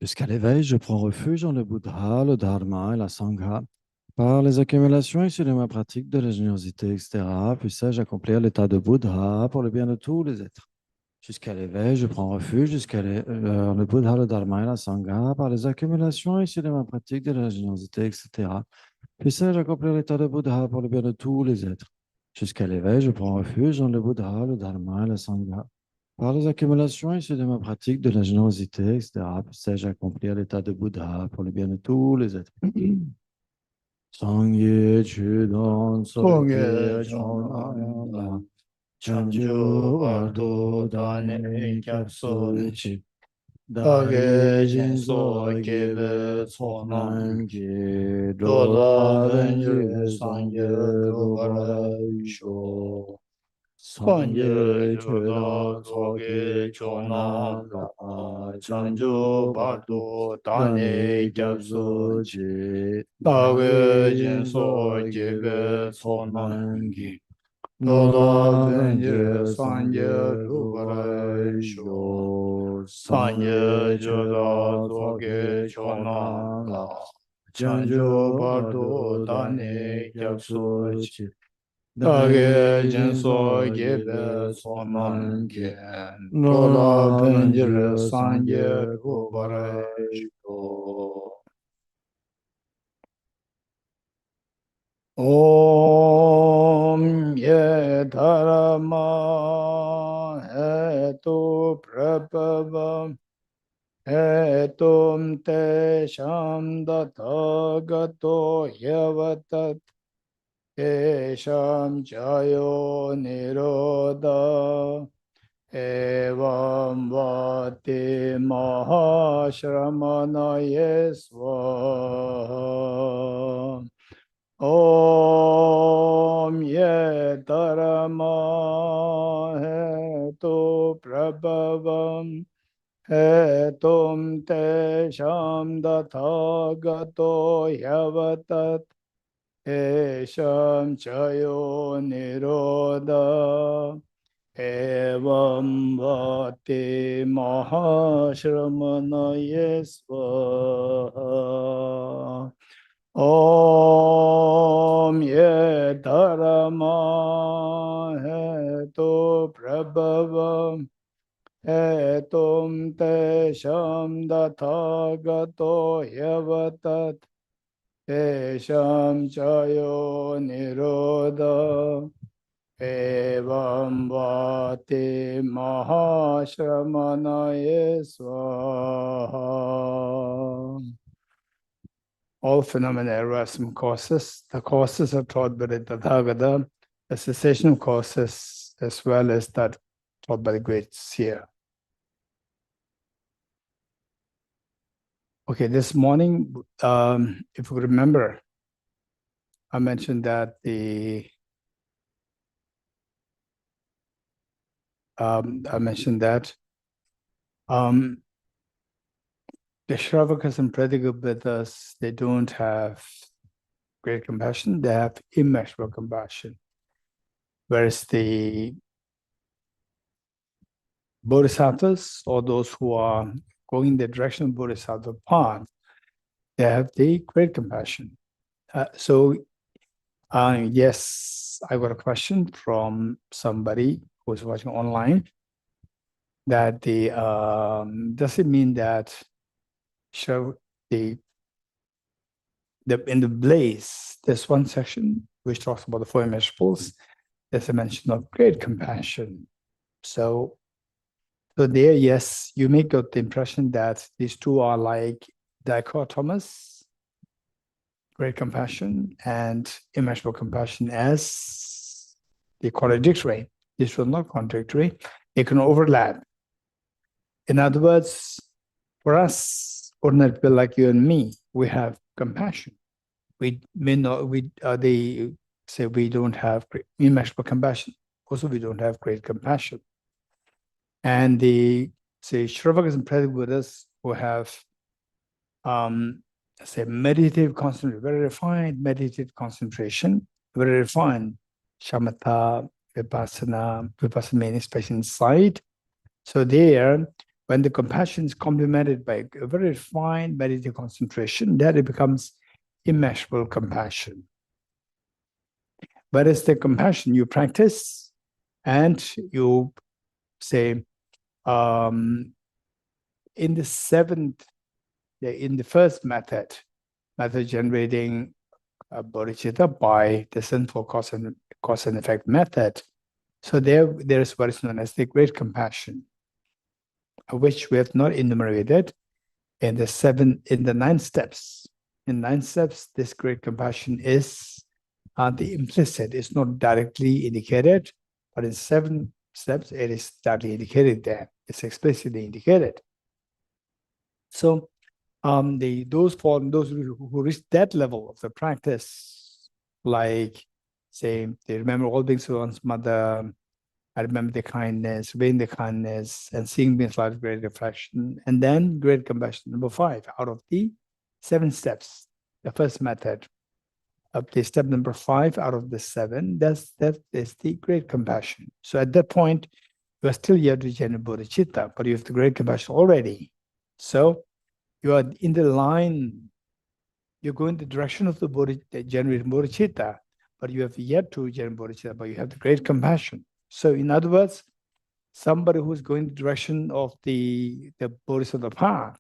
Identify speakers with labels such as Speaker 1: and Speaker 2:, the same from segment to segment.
Speaker 1: Jusqu'à l'éveil, je prends refuge en le Bouddha, le Dharma et la Sangha. Par les accumulations issues de ma pratique de l'ingéniosité, etc., puisse-je accomplir l'état de Bouddha pour le bien de tous les êtres. Jusqu'à l'éveil, je prends refuge en le Bouddha, le Dharma et la Sangha. Par les accumulations issues de ma pratique de l'ingéniosité, etc., puisse-je accomplir l'état de Bouddha pour le bien de tous les êtres. Jusqu'à l'éveil, je prends refuge en le Bouddha, le Dharma et la Sangha. Par les accumulations issues de ma pratique de la générosité, etc., puisse-je accomplir l'état de Bouddha pour le bien de tous les êtres. Sangye Chudon Soge Chonayala Chanju Bardo Dane Kyapso Chi Dage Jinso Gebe Sonam Ki Dola Venje Sangye Rubara Isho Sangye Chudon Soge Chonayala Chanju Bardo Dane Kyapso Chi Dage Jinso Gebe Sonam Ki Dola Venje Sangye Rubara Isho Sangye Joda Soge Chonanga Chanjo Bardo Dane Kyapso Chi Dage Jinso Gebe Sonan Gen Dola Venje Sangye Rubara Isho Om Ye Dharma Hetu Prabhava Hetum Te Sham Dathagato Yavatat Te Sham Jayo Nirodha Evam Vati Mahashramana Yeswa Om Ye Dharma Hetu Prabhavam Hetum Te Sham Dathagato Yavatat Te Sham Chayo Nirodha Evam Vati Mahashramana Yesva Om Ye Dharma Hetu Prabhavam Hetum Te Sham Dathagato Yavatat Te Sham Chayo Nirodha Evam Vati Mahashramana Yeswa All phenomena arise from causes. The causes are taught by the Tathagata, the cessation causes, as well as that taught by the great seer. Okay, this morning, if you remember, I mentioned that the Shravakas and Pradikabuddhas, they don't have great compassion, they have immeasurable compassion. Whereas the Bodhisattvas, or those who are going in the direction of Bodhisattva path, they have the great compassion. Yes, I got a question from somebody who was watching online that does it mean that in the blaze, there's one section which talks about the four immeasurables. There's a mention of great compassion. So there, yes, you may get the impression that these two are like dichotomous, great compassion and immeasurable compassion, as the contradictory. This was not contradictory. They can overlap. In other words, for us, ordinary people like you and me, we have compassion. They say we don't have immeasurable compassion. Also, we don't have great compassion. And the Shravakas and Pradikabuddhas who have meditative concentration, very refined meditative concentration, very refined shamatha, vipassana meaning especially inside. So there,
Speaker 2: when the compassion is complemented by a very refined meditative concentration, then it becomes immeasurable compassion. Whereas the compassion you practice and you say, in the first method generating a bodhicitta by the sinful cause and effect method. So there is what is known as the great compassion, which we have not enumerated in the 9 steps. In 9 steps, this great compassion is the implicit. It's not directly indicated, but in 7 steps, it is directly indicated there. It's explicitly indicated. So those who reach that level of the practice, like say they remember all beings to one's mother, I remember the kindness, obeying the kindness, and seeing beings like great reflection, and then great compassion. Number 5 out of the 7 steps. The first method of the step number 5 out of the 7, that is the great compassion. So at that point, you are still yet to generate bodhicitta, but you have the great compassion already. So you are in the line, you go in the direction of the generating bodhicitta, but you have yet to generate bodhicitta, but you have the great compassion. So in other words, somebody who's going in the direction of the bodhisattva path,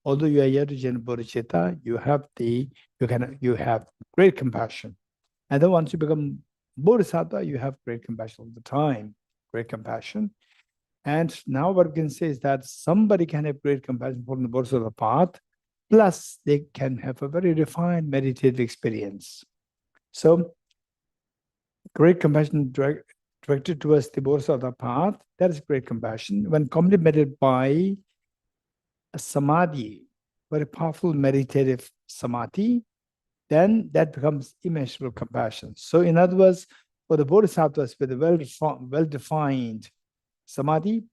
Speaker 2: although you are yet to generate bodhicitta, you have great compassion. And then once you become bodhisattva, you have great compassion all the time, great compassion. And now what we can say is that somebody can have great compassion for the bodhisattva path, plus they can have a very refined meditative experience. So great compassion directed towards the bodhisattva path, that is great compassion. When complemented by a samadhi, very powerful meditative samadhi, then that becomes immeasurable compassion. So in other words, for the bodhisattvas with a well-defined samadhi,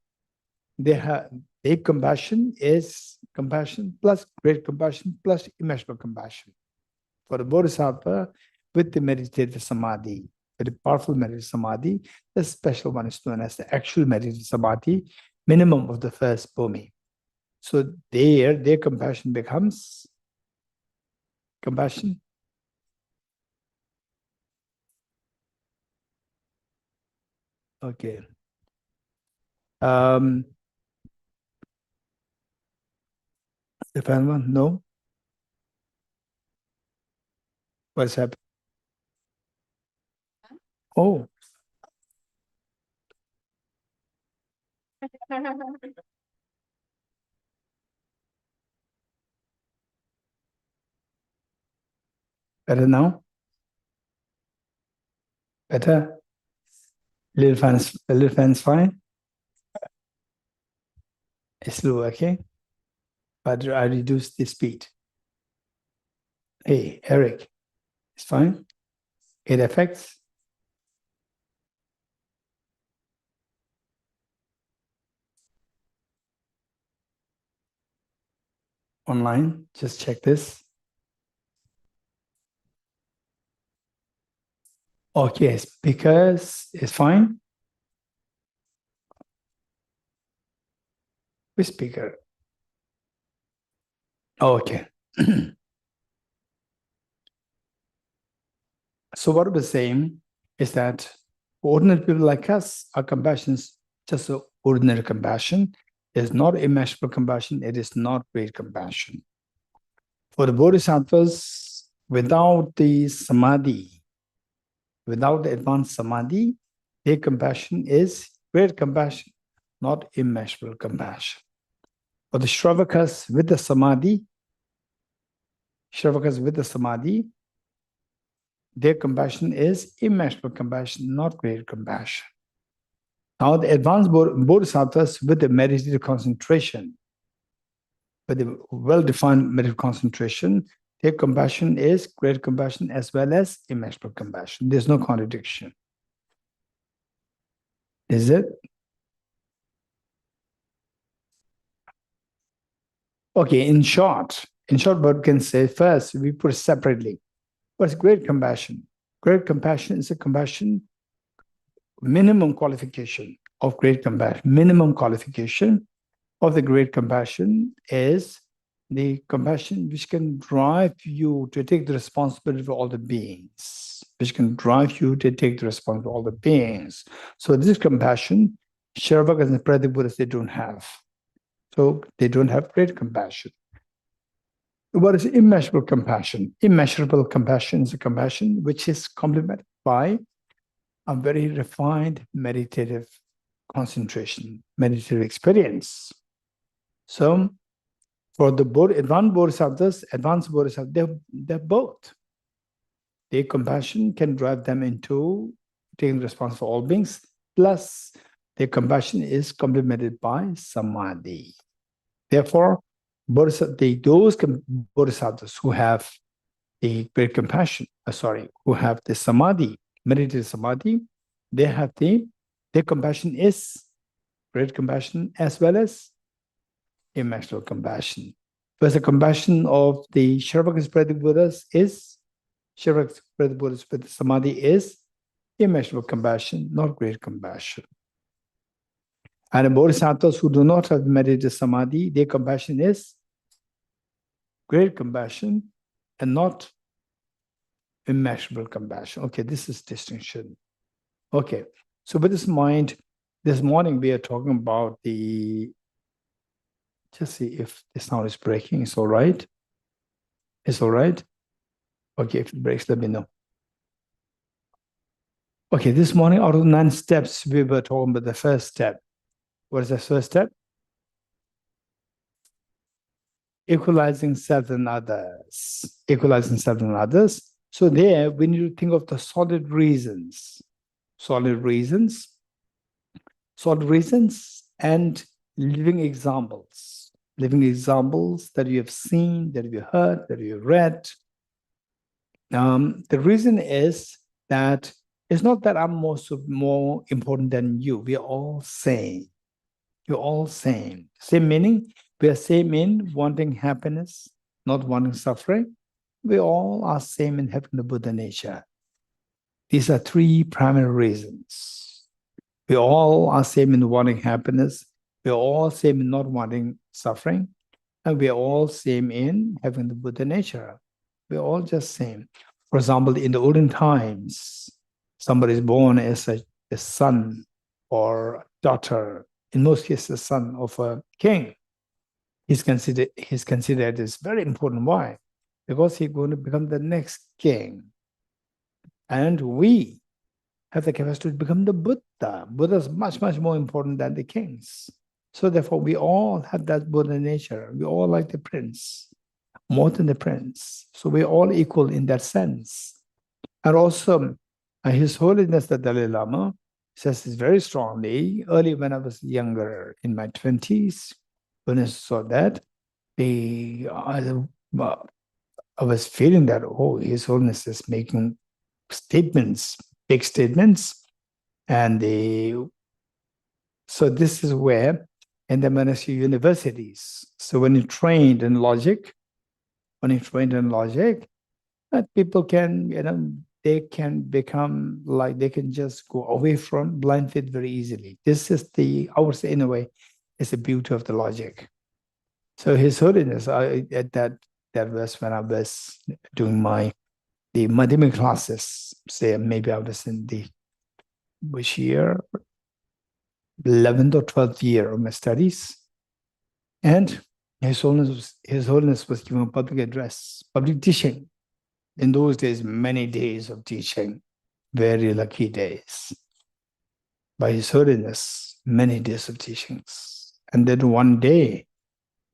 Speaker 2: their compassion is compassion plus great compassion plus immeasurable compassion. For the bodhisattva with the meditative samadhi, with the powerful meditative samadhi, the special one is known as the actual meditative samadhi, minimum of the first bhumi. So their compassion becomes compassion. Okay. The final one? No? What's happened? Oh. Better now? Better? Little fan's fine? It's slow, okay? But I reduce the speed. Hey, Eric, it's fine? It affects? Online, just check this. Okay, because it's fine. Which speaker? Oh, okay. So what we're saying is that ordinary people like us, our compassion is just an ordinary compassion. It is not immeasurable compassion. It is not great compassion. For the bodhisattvas, without the samadhi, without the advanced samadhi, their compassion is great compassion, not immeasurable compassion. For the Shravakas with the samadhi, their compassion is immeasurable compassion, not great compassion. Now the advanced bodhisattvas with the meditative concentration, with the well-defined meditative concentration, their compassion is great compassion as well as immeasurable compassion. There's no contradiction. Is it? Okay, in short, what we can say first, we put it separately. What's great compassion? Great compassion is a compassion, minimum qualification of great compassion. Minimum qualification of the great compassion is the compassion which can drive you to take the responsibility for all the beings, which can drive you to take the responsibility for all the beings. So this compassion, Sheravakas and Pradic Buddhists, they don't have. So they don't have great compassion. What is immeasurable compassion? Immeasurable compassion is a compassion which is complemented by a very refined meditative concentration, meditative experience. So for the advanced bodhisattvas, they're both. Their compassion can drive them into taking responsibility for all beings, plus their compassion is complemented by samadhi. Therefore, those bodhisattvas who have the great compassion, who have the samadhi, meditative samadhi, their compassion is great compassion as well as immeasurable compassion. Whereas the compassion of the Sheravakas Pradic Buddhas is, Sheravakas Pradic Buddhas with samadhi is immeasurable compassion, not great compassion. And the bodhisattvas who do not have meditative samadhi, their compassion is great compassion and not immeasurable compassion. Okay, this is distinction. Okay, so with this mind, this morning we are talking about the, just see if the sound is breaking. It's all right. It's all right. Okay, if it breaks, let me know. Okay, this morning out of 9 steps, we were talking about the first step. What is the first step? Equalizing self and others. Equalizing self and others. So there, we need to think of the solid reasons. Solid reasons and living examples. Living examples that you have seen, that you heard, that you read. The reason is that it's not that I'm more important than you. We are all same. You're all same. Same meaning, we are same in wanting happiness, not wanting suffering. We all are same in having the Buddha nature. These are 3 primary reasons. We all are same in wanting happiness. We are all same in not wanting suffering. And we are all same in having the Buddha nature. We're all just same. For example, in the olden times, somebody is born as a son or daughter, in most cases, the son of a king. He's considered as very important. Why? Because he's going to become the next king. And we have the capacity to become the Buddha. Buddha is much, much more important than the kings. So therefore, we all have that Buddha nature. We all like the prince, more than the prince. So we're all equal in that sense. And also, His Holiness the Dalai Lama says this very strongly. Early when I was younger, in my 20s, when I saw that, I was feeling that, oh, His Holiness is making statements, big statements. And so this is where, in the monastery universities, so when you trained in logic, people can, they can become like, they can just go away from blind faith very easily. This is I would say in a way, it's the beauty of the logic. So His Holiness, at that was when I was doing the Madhyamika classes, say maybe I was in which year? 11th or 12th year of my studies. And His Holiness was giving a public address, public teaching. In those days, many days of teaching, very lucky days. By His Holiness, many days of teachings. And then one day,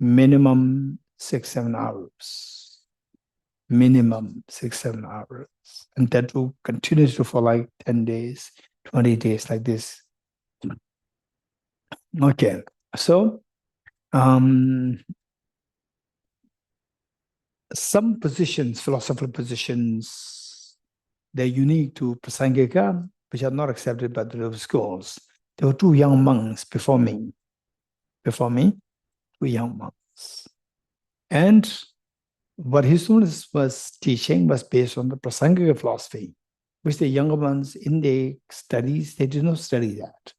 Speaker 2: minimum 6-7 hours. Minimum 6-7 hours. And that will continue for like 10 days, 20 days like this. Okay, so some positions, philosophical positions, they're unique to Prasangika, which are not accepted by the religious schools. There were 2 young monks before me, 2 young monks. And what His Holiness was teaching was based on the Prasangika philosophy, which the younger ones in their studies, they did not study that.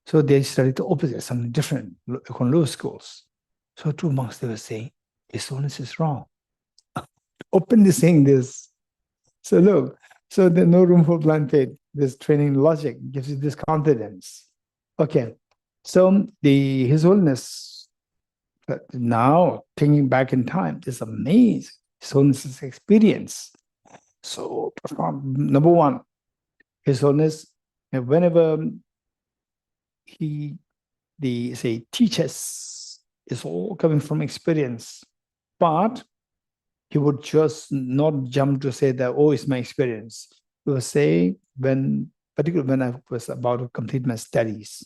Speaker 2: So they studied the opposite, something different, on low schools. So two monks, they were saying, His Holiness is wrong. Openly saying this. So look, so there's no room for blind faith. This training logic gives you this confidence. Okay, so His Holiness, now thinking back in time, is amazing. His Holiness's experience. So profound. Number one, His Holiness, and whenever he teaches, it's all coming from experience. But he would just not jump to say that, oh, it's my experience. He would say, particularly when I was about to complete my studies,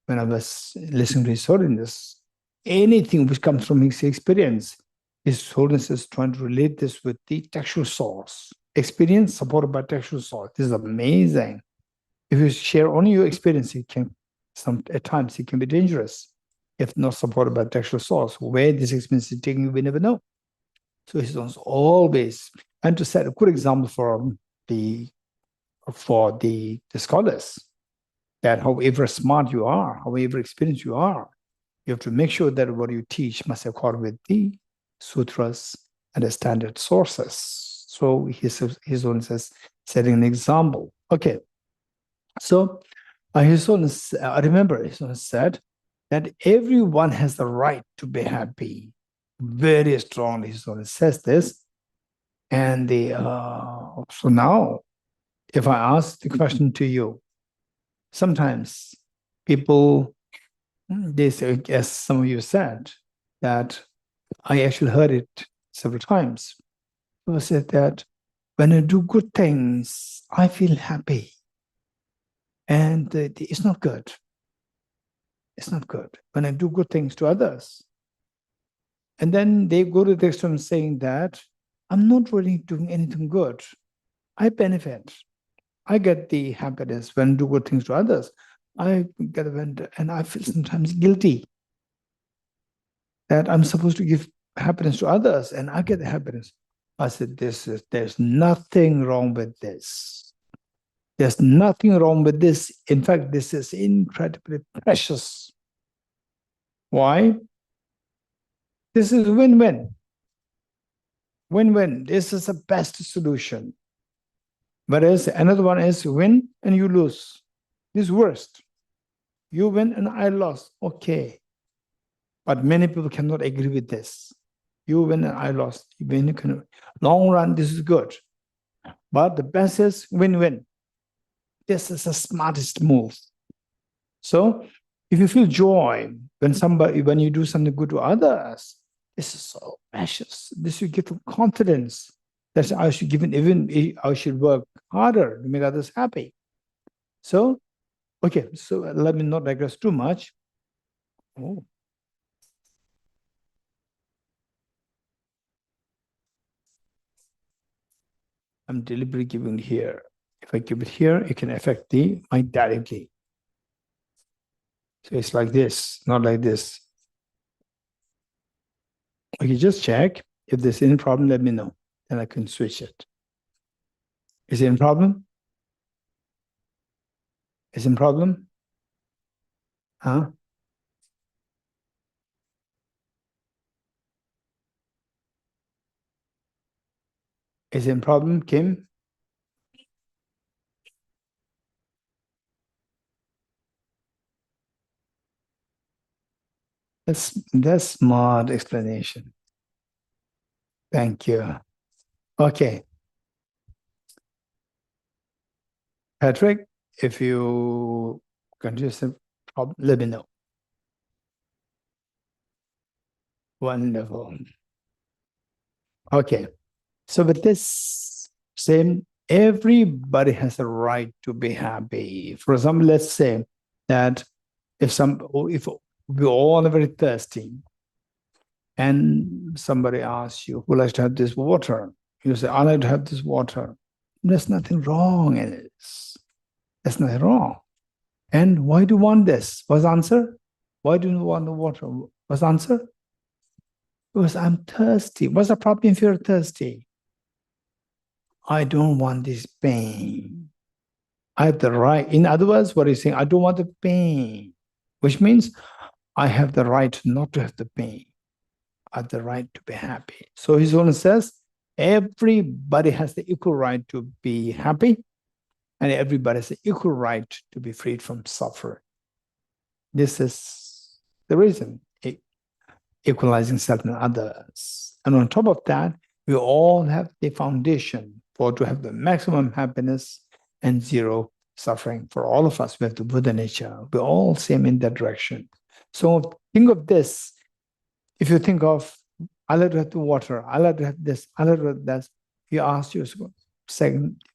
Speaker 2: when I was listening to His Holiness, anything which comes from his experience, His Holiness is trying to relate this with the textual source. Experience supported by textual source. This is amazing. If you share only your experience, at times it can be dangerous if not supported by textual source. Where this experience is taking you, we never know. So His Holiness always, and to set a good example for the scholars, that however smart you are, however experienced you are, you have to make sure that what you teach must accord with the sutras and the standard sources. So His Holiness is setting an example. Okay. So His Holiness, I remember His Holiness said that everyone has the right to be happy. Very strongly, His Holiness says this. And so now, if I ask the question to you, sometimes people, they say, as some of you said, that I actually heard it several times. People said that when I do good things, I feel happy. And it's not good. It's not good. When I do good things to others, and then they go to the extreme saying that I'm not really doing anything good. I benefit. I get the happiness when I do good things to others. I get and I feel sometimes guilty that I'm supposed to give happiness to others and I get the happiness. I said, there's nothing wrong with this. There's nothing wrong with this. In fact, this is incredibly precious. Why? This is win-win. Win-win. This is the best solution. Whereas another one is win and you lose. This is worst. You win and I lost. Okay. But many people cannot agree with this. You win and I lost. You win, long run, this is good. But the best is win-win. This is the smartest move. So if you feel joy when you do something good to others, this is so precious. This will give you confidence that I should work harder to make others happy. So, okay, so let me not digress too much. Oh. I'm deliberately giving here. If I give it here, it can affect the mind directly. So it's like this, not like this. Okay, just check. If there's any problem, let me know. Then I can switch it. Is there any problem? Is there a problem? Huh? Is there a problem, Kim? That's smart explanation. Thank you. Okay. Patrick, if you continue some problem, let me know. Wonderful. Okay. So with this same, everybody has a right to be happy. For example, let's say that if we all are very thirsty and somebody asks you, who likes to have this water? You say, I like to have this water. There's nothing wrong in it. There's nothing wrong. And why do you want this? What's the answer? Why do you want the water? What's the answer? Because I'm thirsty. What's the problem if you're thirsty? I don't want this pain. I have the right. In other words, what he's saying, I don't want the pain. which means I have the right not to have the pain. I have the right to be happy. So His Holiness says, everybody has the equal right to be happy, and everybody has the equal right to be freed from suffering. This is the reason, equalizing self and others. And on top of that, we all have the foundation to have the maximum happiness and zero suffering. For all of us, we have the Buddha nature. We're all same in that direction. So think of this. If you think of, I like to have the water, I like to have this, I like to have that, you ask yourself,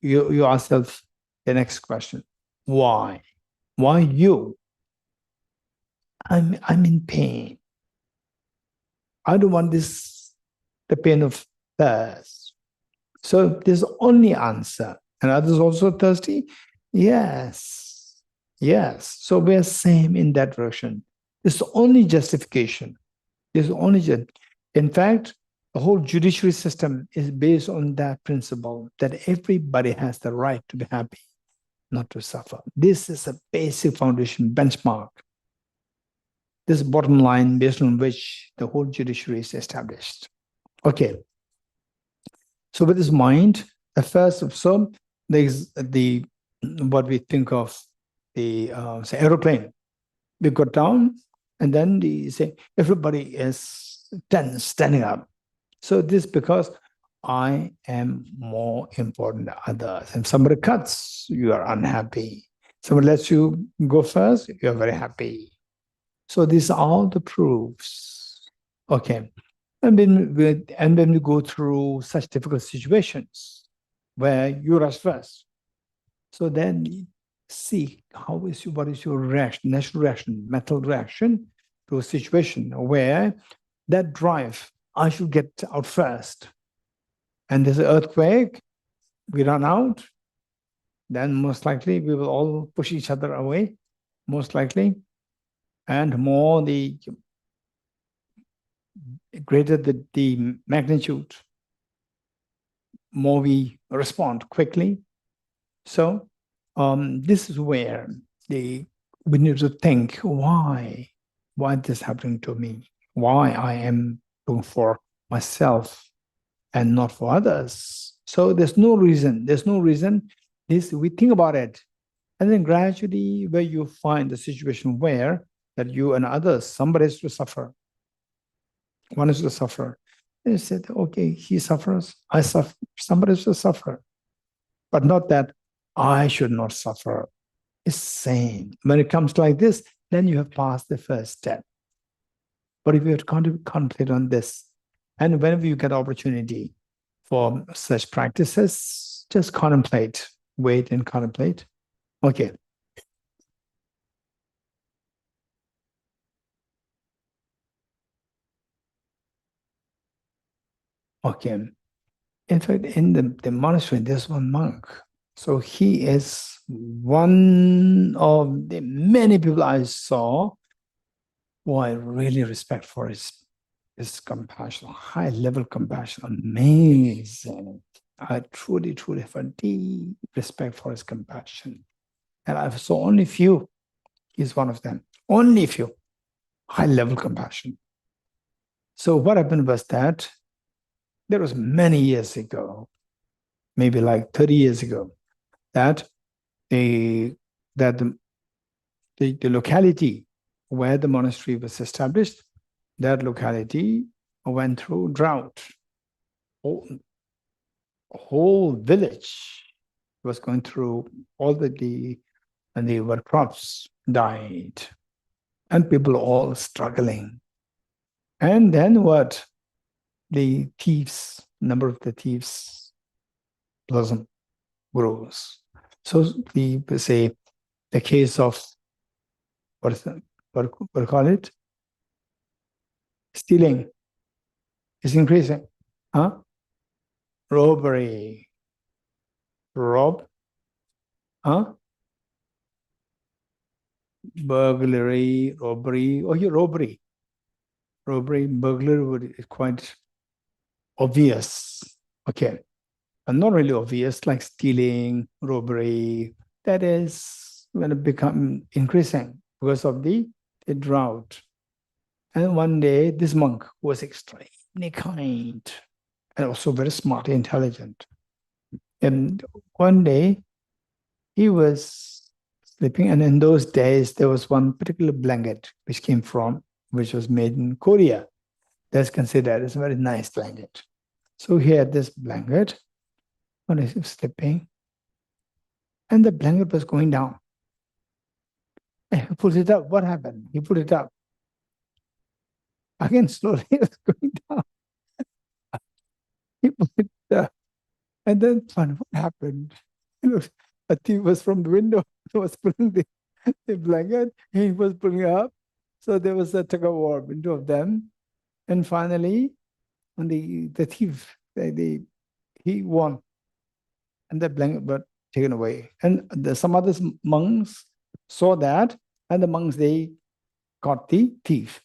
Speaker 2: you ask yourself the next question. Why? Why you? I'm in pain. I don't want the pain of thirst. So there's the only answer. And others also thirsty? Yes. Yes. So we are same in that direction. It's the only justification. There's only in fact, the whole judiciary system is based on that principle that everybody has the right to be happy, not to suffer. This is a basic foundation benchmark. This bottom line based on which the whole judiciary is established. Okay. So with this mind, at first, so there's what we think of the say aeroplane. We got down, and then they say everybody is tense, standing up. So this because I am more important than others. And somebody cuts, you are unhappy. Somebody lets you go first, you are very happy. So these are all the proofs. Okay. And when we go through such difficult situations where you rush first, so then see what is your reaction, natural reaction, mental reaction to a situation where that drive, I should get out first. And there's an earthquake, we run out, then most likely we will all push each other away, most likely. And more the greater the magnitude, more we respond quickly. So this is where we need to think, why this is happening to me? Why I am doing for myself and not for others? So there's no reason. We think about it. And then gradually where you find the situation where that you and others, somebody is to suffer. One is to suffer. And you said, okay, he suffers, I suffer, somebody is to suffer. But not that I should not suffer. It's same. When it comes like this, then you have passed the first step. But if you have to concentrate on this, and whenever you get opportunity for such practices, just contemplate, wait and contemplate. Okay. Okay. In fact, in the monastery, there's one monk. So he is one of the many people I saw who I really respect for his compassion, high level compassion, amazing. I truly, truly have a deep respect for his compassion. And I saw only few. He's one of them. Only few. High level compassion. So what happened was that there was many years ago, maybe like 30 years ago, that the locality where the monastery was established, that locality went through drought. Whole village was going through all the crops died, and people all struggling. And then what? The thieves, number of the thieves blossom grows. So the case of what do call it? Stealing is increasing. Huh? Robbery. Rob. Huh? Burglary, robbery. Oh, yeah, robbery. Robbery, burglary is quite obvious. Okay. And not really obvious, like stealing, robbery. That is going to become increasing because of the the drought. And one day, this monk who was extremely kind and also very smart, intelligent. And one day, he was sleeping, and in those days, there was one particular blanket which was made in Korea. That's considered as a very nice blanket. So he had this blanket when he was sleeping, and the blanket was going down. And he pulled it up. What happened? He pulled it up. Again, slowly it was going down. He pulled it up. And then, what happened? A thief was from the window. He was pulling the blanket. He was pulling it up. So there was a tug of war between two of them. And finally, when the thief, he won. And the blanket was taken away. And some other monks saw that, and the monks, they caught the thief.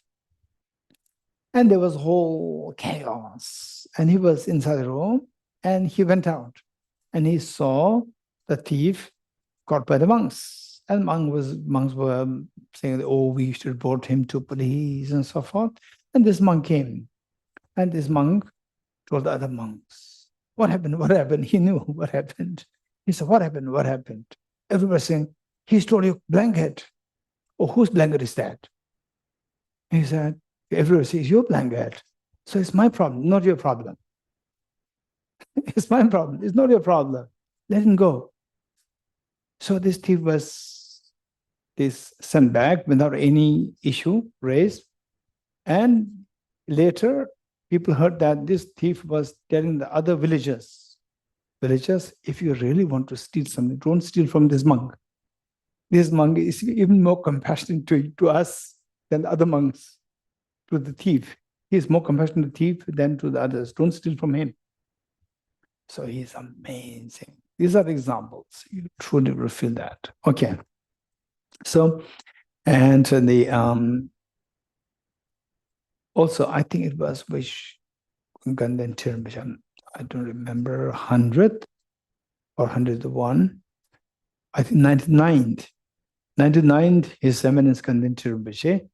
Speaker 2: And there was whole chaos. And he was inside the room, and he went out. And he saw the thief caught by the monks. And monks were saying, oh, we should report him to police and so forth. And this monk came. And this monk told the other monks, what happened? What happened? He knew what happened. He said, what happened? What happened? Everybody saying, he stole your blanket. Oh, whose blanket is that? He said, everybody says, your blanket. So it's my problem, not your problem. It's my problem. It's not your problem. Let him go. So this thief was sent back without any issue raised. And later, people heard that this thief was telling the other villagers, if you really want to steal something, don't steal from this monk. This monk is even more compassionate to us than the other monks, to the thief. He is more compassionate to the thief than to the others. Don't steal from him. So he's amazing. These are examples. You truly will feel that. Okay. So, and the also, I think it was which Ganden Tirmishan, I don't remember, 100 or 101. I think 99th. 99th, His Eminence Ganden Tirmishan.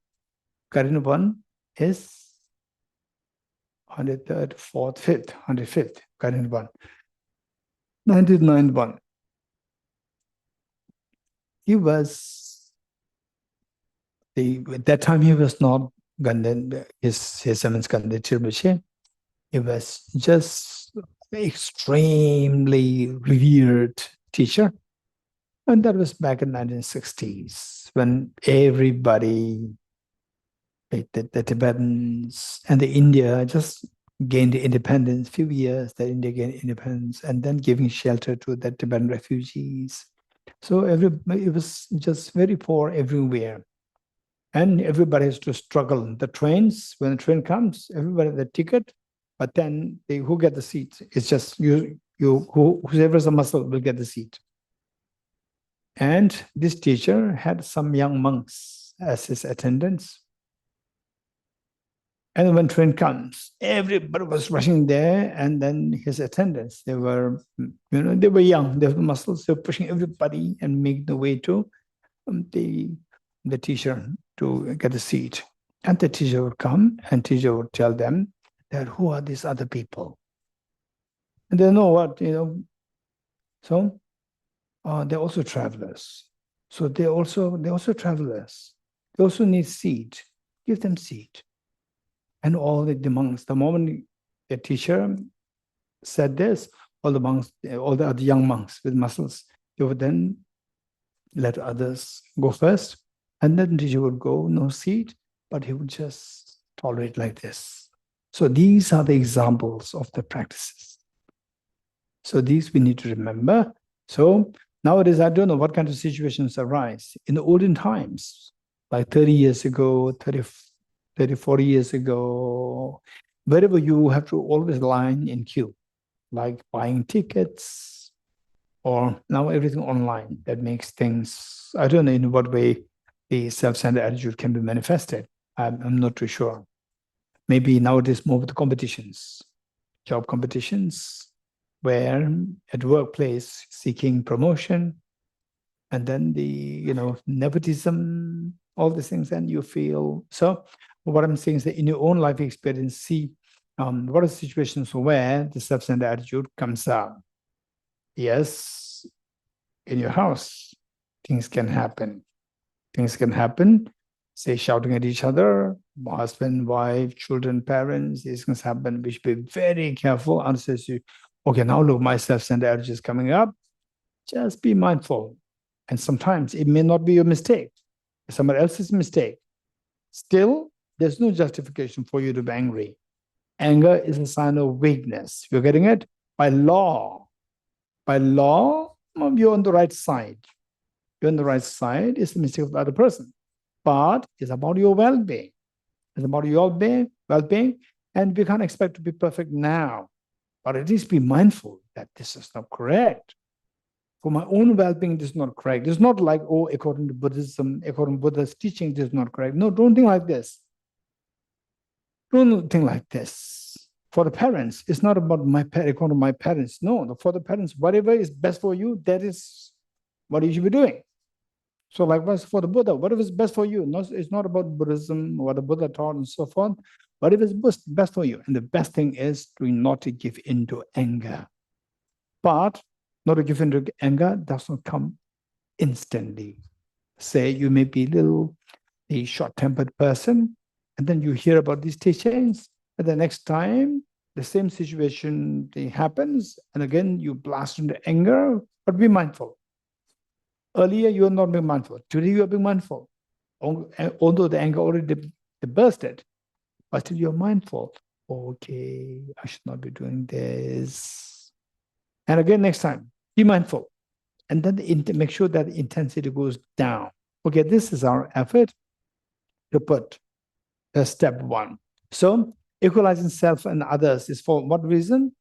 Speaker 2: Current one is 103rd, 4th, 5th, 105th, current one. 99th one. He was, at that time he was not Ganden, his Eminence Ganden Tirmishan. He was just an extremely revered teacher. And that was back in 1960s when everybody, the Tibetans and the India just gained independence. Few years that India gained independence, and then giving shelter to the Tibetan refugees. So it was just very poor everywhere. And everybody has to struggle. The trains, when the train comes, everybody has the ticket, but then who get the seat? It's just whoever's a muscle will get the seat. And this teacher had some young monks as his attendants. And when train comes, everybody was rushing there, and then his attendants, they were young, they were muscles, they were pushing everybody and make the way to the teacher to get a seat. And the teacher would come, and teacher would tell them that who are these other people? And they know what, so they're also travelers. So they're also travelers. They also need seat. Give them seat. And all the monks, the moment the teacher said this, all the other young monks with muscles, they would then let others go first. And then the teacher would go, no seat, but he would just tolerate like this. So these are the examples of the practices. So these we need to remember. So nowadays, I don't know what kind of situations arise. In the olden times, like 30 years ago, 30, 40 years ago, wherever you have to always line in queue, like buying tickets, or now everything online that makes things, I don't know in what way the self-centered attitude can be manifested. I'm not too sure. Maybe nowadays more with the competitions, job competitions, where at workplace seeking promotion, and then the nepotism, all these things, and you feel. So what I'm saying is that in your own life experience, see what are situations where the self-centered attitude comes up. Yes, in your house, things can happen. Things can happen, say shouting at each other, husband, wife, children, parents, these things happen. We should be very careful. And says you, okay, now look, my self-centered attitude is coming up. Just be mindful. And sometimes it may not be your mistake, it's somebody else's mistake. Still, there's no justification for you to be angry. Anger is a sign of weakness. You're getting it? By law, you're on the right side. You're on the right side. It's the mistake of the other person. But it's about your well-being. It's about your well-being. And we can't expect to be perfect now. But at least be mindful that this is not correct. For my own well-being, this is not correct. It's not like, oh, according to Buddhism, according to Buddha's teaching, this is not correct. No, don't think like this. Don't think like this. For the parents, it's not about according to my parents. No, for the parents, whatever is best for you, that is what you should be doing. So likewise for the Buddha, whatever is best for you. It's not about Buddhism, what the Buddha taught and so forth. Whatever is best for you. And the best thing is not to give in to anger. But not to give in to anger does not come instantly. Say you may be a short-tempered person, and then you hear about these teachings, and the next time the same situation happens, and again you blast into anger, but be mindful. Earlier you are not being mindful. Today you are being mindful. Although the anger already bursted, but still you're mindful. Okay, I should not be doing this. And again next time, be mindful. And then make sure that the intensity goes down. Okay, this is our effort to put step one. So equalizing self and others is for what reason?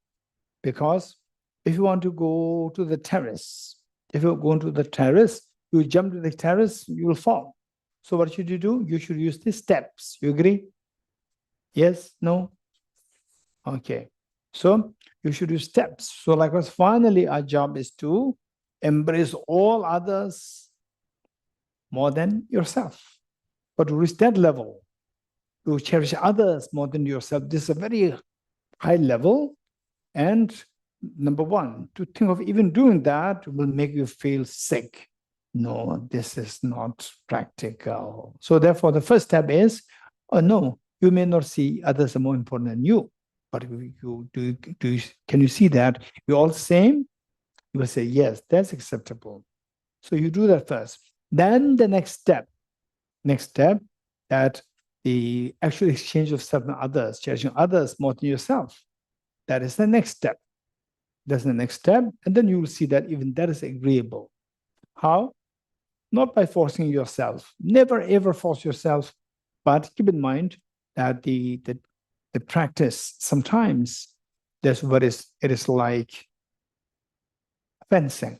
Speaker 2: Because if you want to go to the terrace, if you go to the terrace, you jump to the terrace, you will fall. So what should you do? You should use the steps. You agree? Yes? No? Okay. So you should use steps. So likewise, finally, our job is to embrace all others more than yourself. But to reach that level, to cherish others more than yourself, this is a very high level. And number one, to think of even doing that will make you feel sick. No, this is not practical. So therefore, the first step is, oh no, you may not see others are more important than you. But can you see that we're all the same? You will say, yes, that's acceptable. So you do that first. Then the next step, that the actual exchange of self and others, cherishing others more than yourself. That is the next step. That's the next step. And then you will see that even that is agreeable. How? Not by forcing yourself. Never ever force yourself. But keep in mind that the practice, sometimes it is like fencing.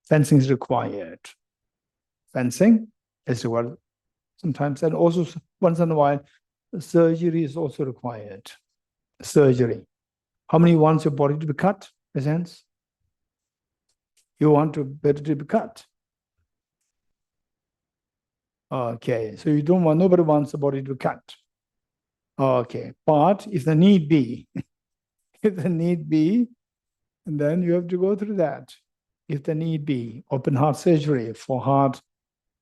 Speaker 2: Fencing is required. Fencing is required sometimes. And also once in a while, surgery is also required. Surgery. How many wants your body to be cut? Presents? You want to better to be cut. Okay, so you don't want, nobody wants the body to be cut. Okay, but if the need be, then you have to go through that. If the need be, open heart surgery for heart,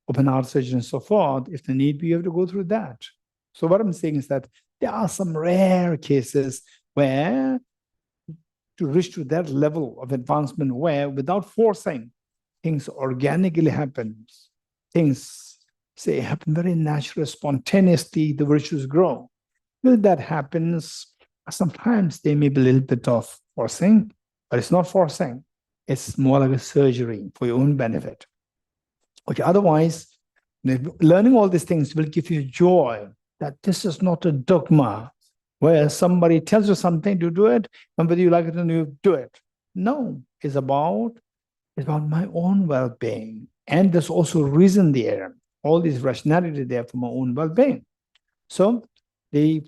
Speaker 2: open heart surgery and so forth, if the need be, you have to go through that. So what I'm saying is that there are some rare cases where to reach to that level of advancement where without forcing, things organically happen. Things, say, happen very naturally, spontaneously, the virtues grow. Well, that happens, sometimes there may be a little bit of forcing, but it's not forcing. It's more like a surgery for your own benefit. Okay, otherwise, learning all these things will give you joy that this is not a dogma where somebody tells you something to do it, and whether you like it or not, you do it. No, it's about my own well-being. And there's also reason there, all this rationality there for my own well-being. So you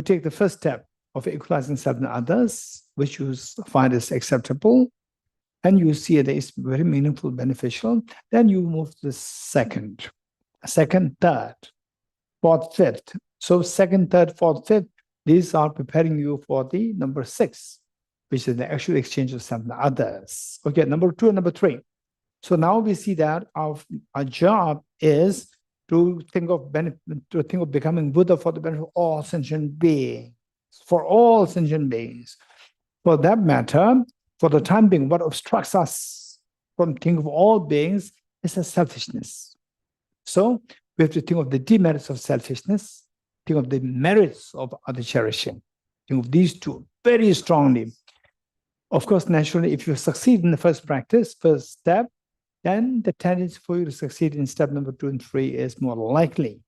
Speaker 2: take the first step of equalizing self and others, which you find is acceptable, and you see it is very meaningful, beneficial. Then you move to the second. second, third, fourth, fifth. So second, third, fourth, fifth, these are preparing you for the number 6, which is the actual exchange of self and others. Okay, number 2 and number 3. So now we see that our job is to think of becoming Buddha for the benefit of all sentient beings, for all sentient beings. For that matter, for the time being, what obstructs us from thinking of all beings is a selfishness. So we have to think of the demerits of selfishness, think of the merits of other cherishing, think of these two very strongly. Of course, naturally, if you succeed in the first practice, first step, then the tendency for you to succeed in step number 2 and 3 is more likely.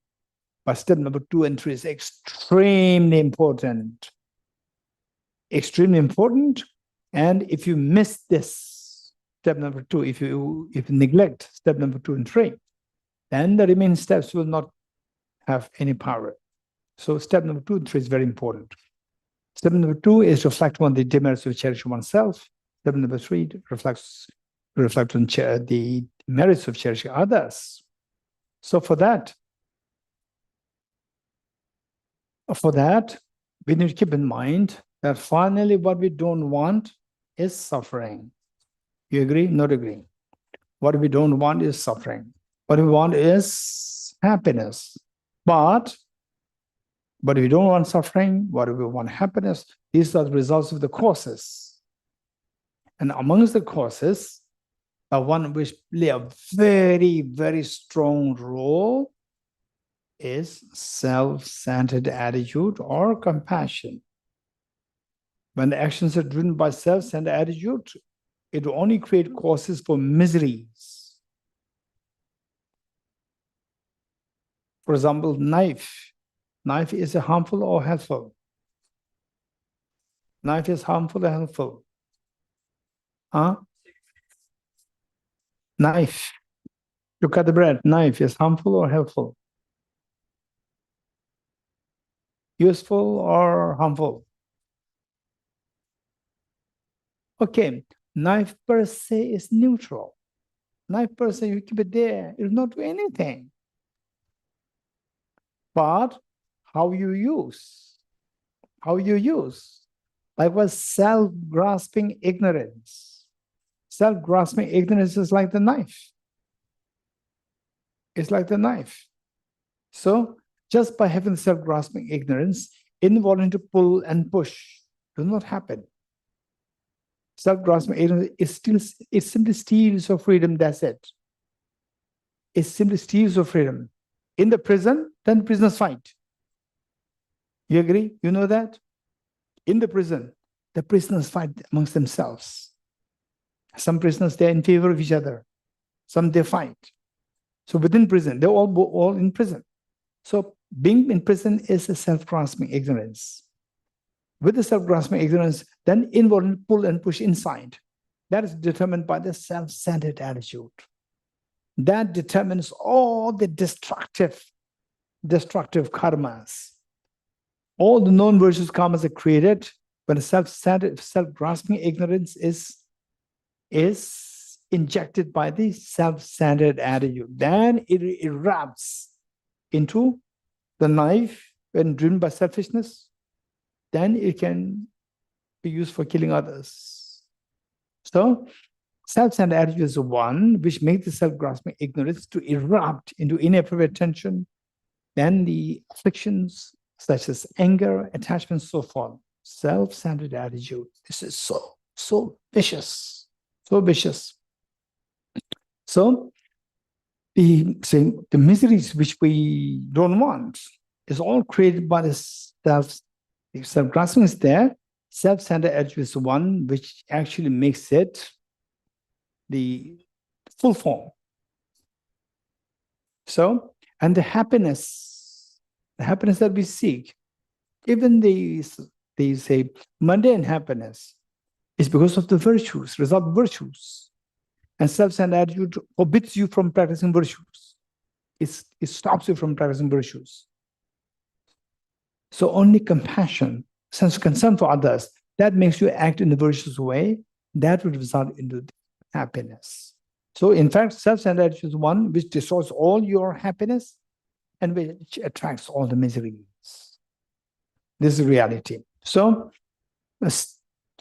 Speaker 2: But step number 2 and 3 is extremely important. Extremely important. And if you miss this step number 2, if you neglect step number 2 and 3, then the remaining steps will not have any power. So step number 2 and 3 is very important. Step number 2 is reflect on the demerits of cherishing oneself. Step number 3 reflect on the merits of cherishing others. So for that, we need to keep in mind that finally what we don't want is suffering. You agree? Not agree? What we don't want is suffering. What we want is happiness. But if we don't want suffering, what we want happiness, these are the results of the causes. And amongst the causes, one which play a very, very strong role is self-centered attitude or compassion. When the actions are driven by self-centered attitude, it will only create causes for miseries. For example, knife. Knife is harmful or helpful? Knife is harmful or helpful? Huh? Knife. To cut the bread, knife is harmful or helpful? Useful or harmful? Okay, knife per se is neutral. Knife per se, you keep it there, it will not do anything. But how you use, like was self-grasping ignorance. Self-grasping ignorance is like the knife. It's like the knife. So just by having self-grasping ignorance, involuntary pull and push does not happen. Self-grasping ignorance it simply steals your freedom, that's it. It simply steals your freedom. In the prison, then prisoners fight. You agree? You know that? In the prison, the prisoners fight amongst themselves. Some prisoners, they're in favor of each other. Some they fight. So within prison, they're all in prison. So being in prison is a self-grasping ignorance. With the self-grasping ignorance, then involuntary pull and push inside. That is determined by the self-centered attitude. That determines all the destructive karmas. All the known virtues karmas are created when self-centered, self-grasping ignorance is injected by the self-centered attitude. Then it erupts into the knife when driven by selfishness. Then it can be used for killing others. So self-centered attitude is the one which makes the self-grasping ignorance to erupt into inappropriate attention. Then the afflictions such as anger, attachment, so forth. Self-centered attitude. This is so vicious, so vicious. So the miseries which we don't want is all created by the self-grasping is there. Self-centered attitude is one which actually makes it the full form. So, and the happiness that we seek, even they say mundane happiness, is because of the virtues, result of virtues. And self-centered attitude forbids you from practicing virtues. It stops you from practicing virtues. So only compassion, sense of concern for others, that makes you act in the virtuous way, that will result into happiness. So in fact, self-centered attitude is one which destroys all your happiness and which attracts all the miseries. This is reality. So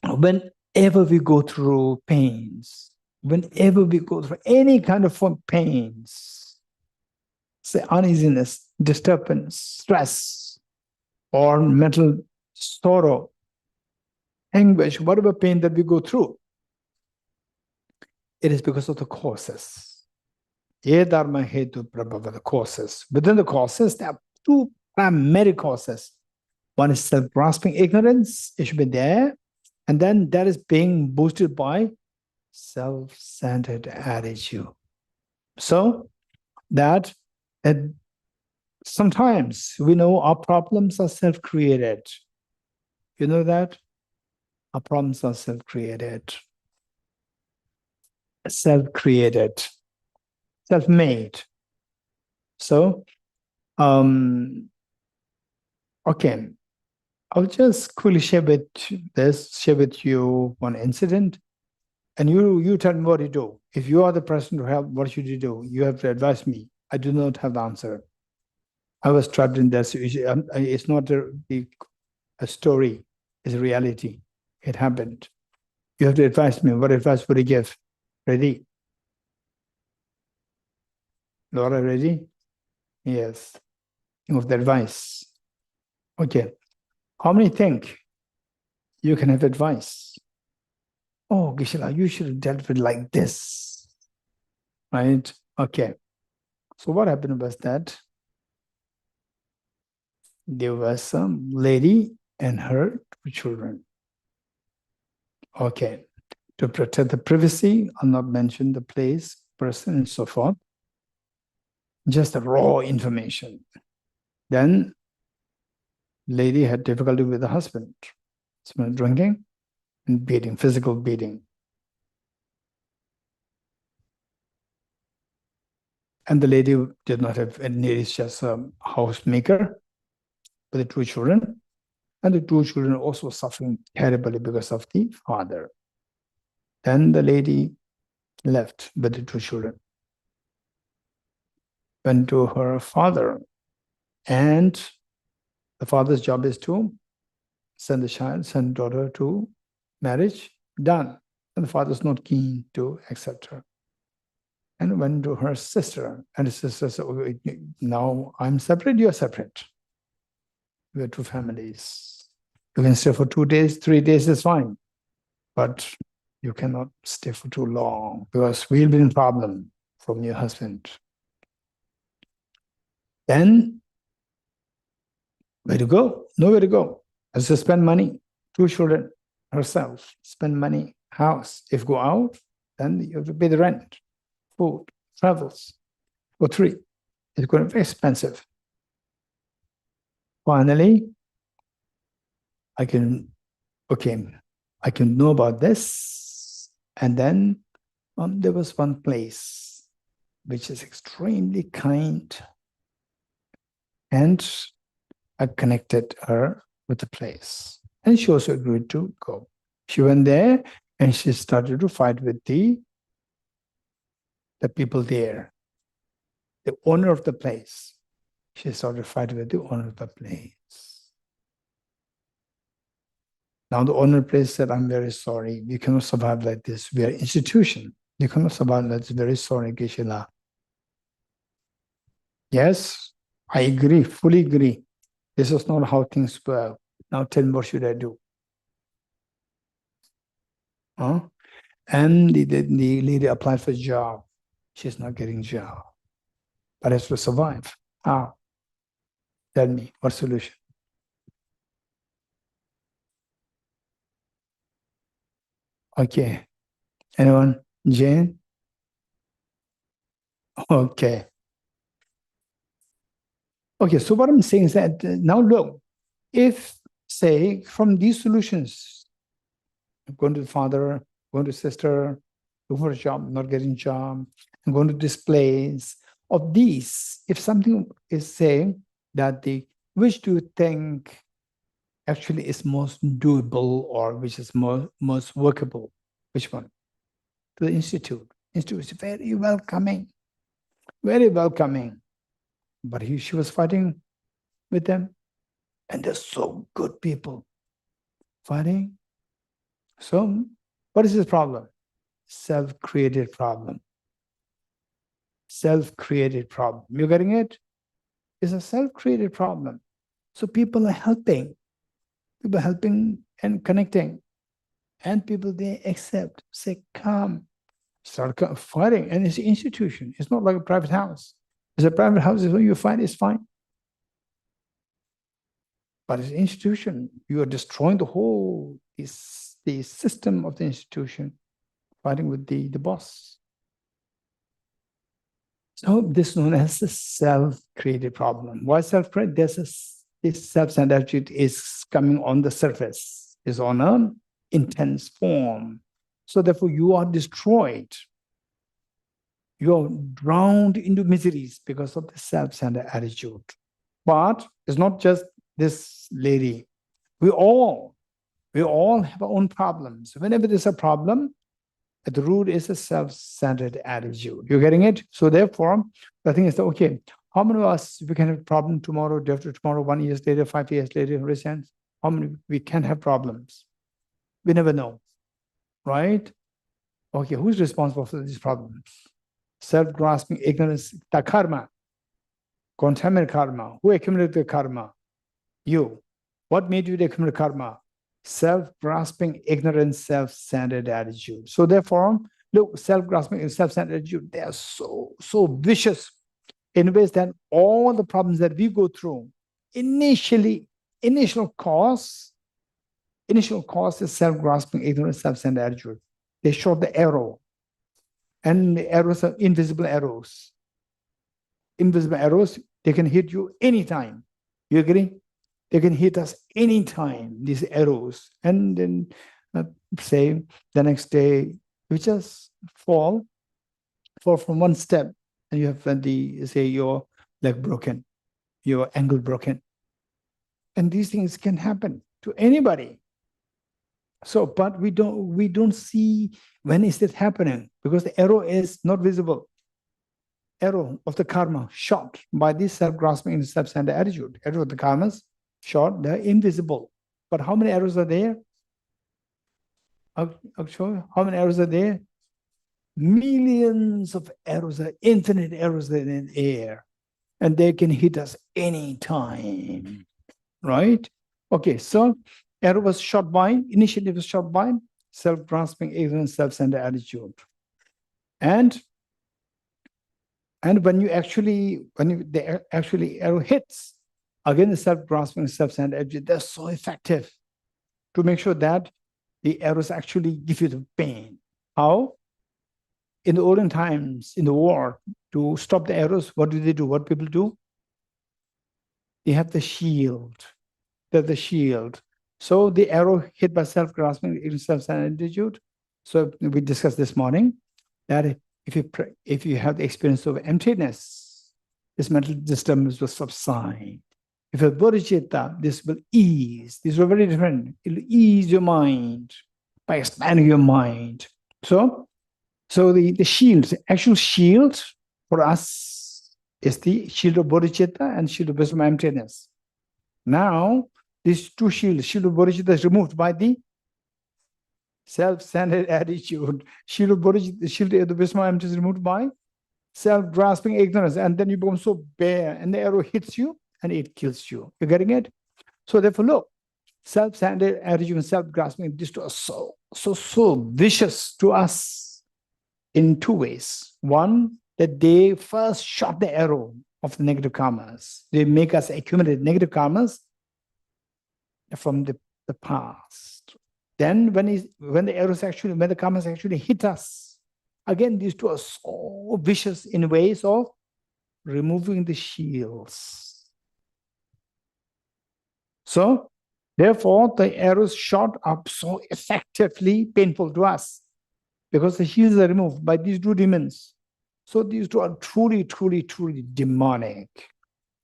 Speaker 2: whenever we go through pains, whenever we go through any kind of pains, say uneasiness, disturbance, stress, or mental sorrow, anguish, whatever pain that we go through, it is because of the causes. Dharma hetu prabhava, the causes. Within the causes, there are two primary causes. One is self-grasping ignorance, it should be there, and then that is being boosted by self-centered attitude. So that sometimes we know our problems are self-created. You know that? Our problems are self-created. Self-created. Self-made. So, okay. I'll just quickly share with you one incident, and you tell me what you do. If you are the person to help, what should you do? You have to advise me. I do not have the answer. I was trapped in that situation. It's not a story, it's a reality. It happened. You have to advise me. What advice would you give? Ready? Laura, ready? Yes. Think of the advice. Okay. How many think you can have advice? Oh, Geshe-la, you should have dealt with like this. Right? Okay. So what happened was that there was some lady and her two children. Okay. To protect the privacy, I'll not mention the place, person, and so forth. Just the raw information. Then lady had difficulty with the husband. Husband drinking and beating, physical beating. And the lady did not have any, it's just a housemaker with the two children. And the two children also suffering terribly because of the father. Then the lady left with the two children, went to her father, and the father's job is to send daughter to marriage, done. And the father's not keen to accept her. And went to her sister, and the sister said, oh, now I'm separate, you're separate. We're two families. You can stay for 2 days, 3 days is fine. But you cannot stay for too long because we'll be in problem from your husband. Then, where to go? Nowhere to go. Has to spend money. 2 children, herself, spend money, house. If go out, then you have to pay the rent, food, travels. For 3, it's going to be expensive. Finally, I can know about this. And then there was one place which is extremely kind, and I connected her with the place. And she also agreed to go. She went there and she started to fight with the people there. The owner of the place. She started fighting with the owner of the place. Now the owner of the place said, I'm very sorry. We cannot survive like this. We are an institution. You cannot survive like this. Very sorry, Geshe-la. Yes, I agree, fully agree. This is not how things work. Now tell me, what should I do? And the lady applied for a job. She's not getting a job. But has to survive. How? Tell me, what solution? Okay. Anyone? Jane? Okay. Okay, so what I'm saying is that now look, if, say, from these solutions, going to the father, going to sister, looking for a job, not getting a job, and going to this place, of these, if something is saying that which do you think actually is most doable or which is most workable? Which one? To the institute. institution, very welcoming, very welcoming. But she was fighting with them, and they're so good people fighting. So, what is this problem? Self-created problem. Self-created problem. You getting it? It's a self-created problem. So people are helping and connecting, and people they accept, say, come, start fighting, and it's an institution. It's not like a private house. It's a private house. When you fight, it's fine. But it's an institution. You are destroying the whole the system of the institution, fighting with the boss. So this is known as the self-created problem. Why self-created? This self-centered attitude is coming on the surface, is on an intense form. So therefore you are destroyed. You are drowned into miseries because of the self-centered attitude. But it's not just this lady. We all have our own problems. Whenever there's a problem, at the root is a self-centered attitude. You're getting it? So therefore, the thing is that, okay, how many of us, we can have a problem tomorrow, day after tomorrow, 1 year later, 5 years later, raise hands. How many we can have problems? We never know, right? Okay, who's responsible for these problems? Self-grasping, ignorance, the karma, contaminated karma. Who accumulated the karma? You. What made you accumulate karma? Self-grasping, ignorance, self-centered attitude. So therefore, look, self-grasping and self-centered attitude, they are so vicious in ways that all the problems that we go through, initial cause is self-grasping, ignorance, self-centered attitude. They shot the arrow, and the arrows are invisible arrows. Invisible arrows, they can hit you anytime. You agree? They can hit us anytime, these arrows. And then, say, the next day, you just fall from one step, and you have say, your leg broken, your ankle broken. And these things can happen to anybody. So, but we don't see when is it happening, because the arrow is not visible. Arrow of the karma shot by this self-grasping and self-centered attitude. Arrow of the karmas shot, they're invisible. But how many arrows are there? I'll show you. How many arrows are there? Millions of arrows, infinite arrows are in the air. And they can hit us anytime. Right? Okay, so arrow was shot by, initially was shot by self-grasping, ignorance, self-centered attitude. And when the arrow hits, again, the self-grasping, self-centered attitude, they're so effective to make sure that the arrows actually give you the pain. How? In the olden times, in the war, to stop the arrows, what do they do? What people do? They have the shield. They're the shield. So the arrow hit by self-grasping, self-centered attitude. So we discussed this morning that if you have the experience of emptiness, this mental disturbance will subside. If you have bodhicitta, this will ease. These are very different. It will ease your mind by expanding your mind. So the shield, the actual shield for us is the shield of bodhicitta and shield of wisdom emptiness. Now, these two shields, shield of bodhicitta is removed by the self-centered attitude. Shield of bodhicitta, shield of the wisdom emptiness is removed by self-grasping ignorance, and then you become so bare, and the arrow hits you and it kills you. You're getting it? So therefore, look, self-centered attitude and self-grasping, these two are so vicious to us in two ways. One, that they first shot the arrow of the negative karmas. They make us accumulate negative karmas from the past. Then when the karmas actually hit us, again, these two are so vicious in ways of removing the shields. So, therefore, the arrows shot up so effectively painful to us because the shields are removed by these two demons. So these two are truly demonic.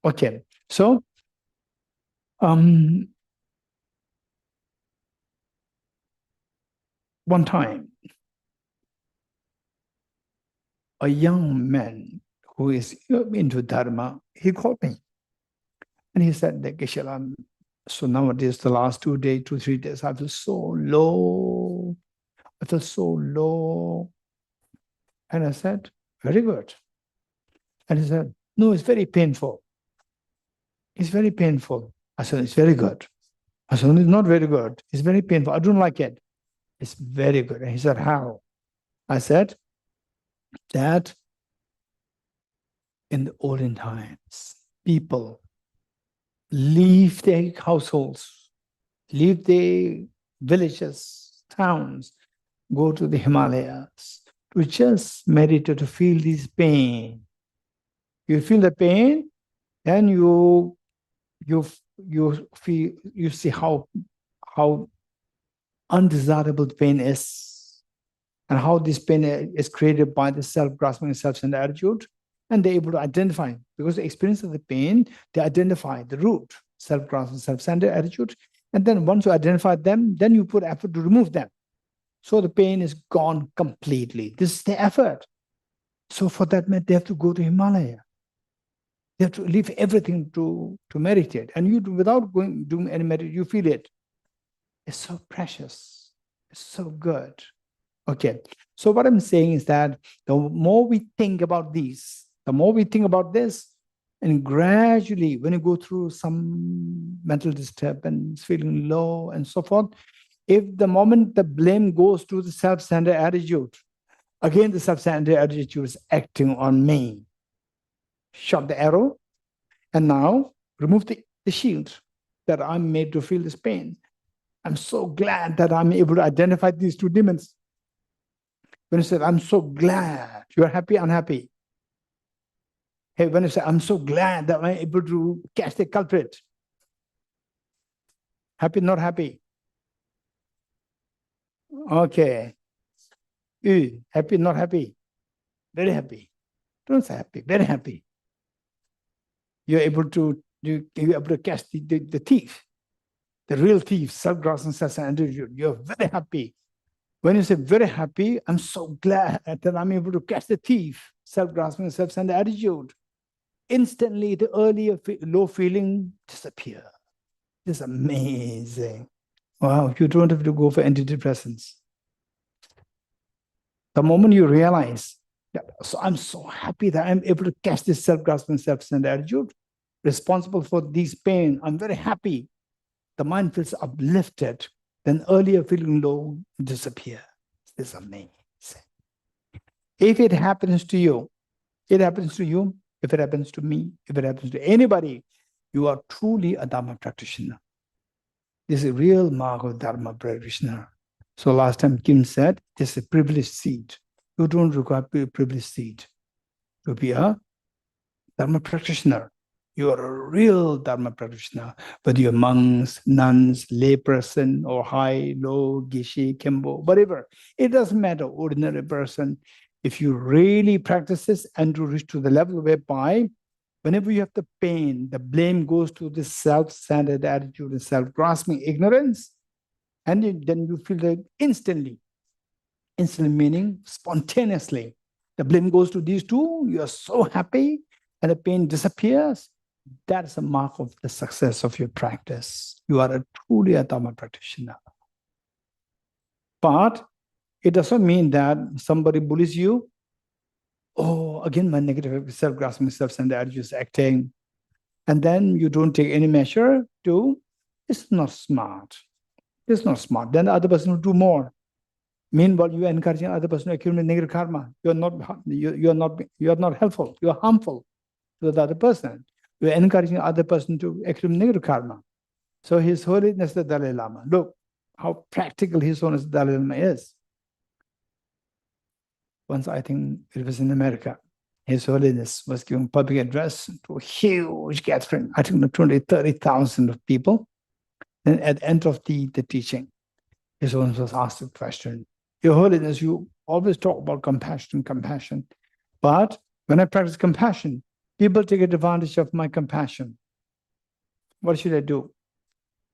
Speaker 2: Okay, so one time, a young man who is into Dharma, he called me. And he said, Geshe-la, so nowadays, the last 2 days, 2, 3 days, I feel so low. I feel so low. And I said, very good. And he said, no, it's very painful. It's very painful. I said, it's very good. I said, it's not very good. It's very painful. I don't like it. It's very good. And he said, how? I said, that in the olden times, people leave their households, leave their villages, towns, go to the Himalayas to just meditate, to feel this pain. You feel the pain, then you feel, you see how undesirable the pain is, and how this pain is created by the self-grasping and self-centered attitude. And they're able to identify, because the experience of the pain, they identify the root, self-grasping, self-centered attitude. And then once you identify them, then you put effort to remove them. So the pain is gone completely. This is the effort. So for that, they have to go to Himalaya. They have to leave everything to meditate. And you, without doing any meditation, you feel it. It's so precious. It's so good. Okay. So what I'm saying is that the more we think about these, the more we think about this, and gradually, when you go through some mental disturbance, feeling low and so forth, if the moment the blame goes to the self-centered attitude, again the self-centered attitude is acting on me. Shot the arrow, and now remove the shield that I'm made to feel this pain. I'm so glad that I'm able to identify these two demons. When you say, I'm so glad, you're happy, unhappy. Hey, when you say, I'm so glad that I'm able to catch the culprit. Happy, not happy? Okay. Happy, not happy? Very happy. Don't say happy, very happy. You're able to catch the thief, the real thief, self-grasping, self-centered attitude. You're very happy. When you say very happy, I'm so glad that I'm able to catch the thief, self-grasping, self-centered attitude. Instantly, the earlier low feeling disappears. This is amazing. Wow, you don't have to go for antidepressants. The moment you realize that, so I'm so happy that I'm able to catch this self-grasping, self-centered attitude, responsible for this pain, I'm very happy. The mind feels uplifted. Then earlier feeling low disappear. This is amazing. If it happens to you, it happens to you. If it happens to me, if it happens to anybody, you are truly a Dharma practitioner. This is a real mark of Dharma practitioner. So last time Kim said, this is a privileged seat. You don't require a privileged seat to be a Dharma practitioner. You are a real Dharma practitioner, whether you're monks, nuns, layperson, or high, low, Geshe, Kempo, whatever. It doesn't matter, ordinary person. If you really practice this and to reach to the level whereby whenever you have the pain, the blame goes to the self-centered attitude and self-grasping ignorance, and then you feel that instantly meaning spontaneously. The blame goes to these two, you are so happy, and the pain disappears. That is a mark of the success of your practice. You are truly a Dharma practitioner. But it doesn't mean that somebody bullies you. Oh, again, my negative self-grasping, self-centered attitude is acting. And then you don't take any measure to, it's not smart. It's not smart. Then the other person will do more. Meanwhile, you are encouraging the other person to accumulate negative karma. You're not helpful. You're harmful to the other person. You're encouraging the other person to accumulate negative karma. So His Holiness the Dalai Lama, look how practical His Holiness the Dalai Lama is. Once, I think it was in America, His Holiness was giving public address to a huge gathering, I think 20,000, 30,000 of people. Then at the end of the teaching, His Holiness was asked a question. Your Holiness, you always talk about compassion. But when I practice compassion, people take advantage of my compassion. What should I do?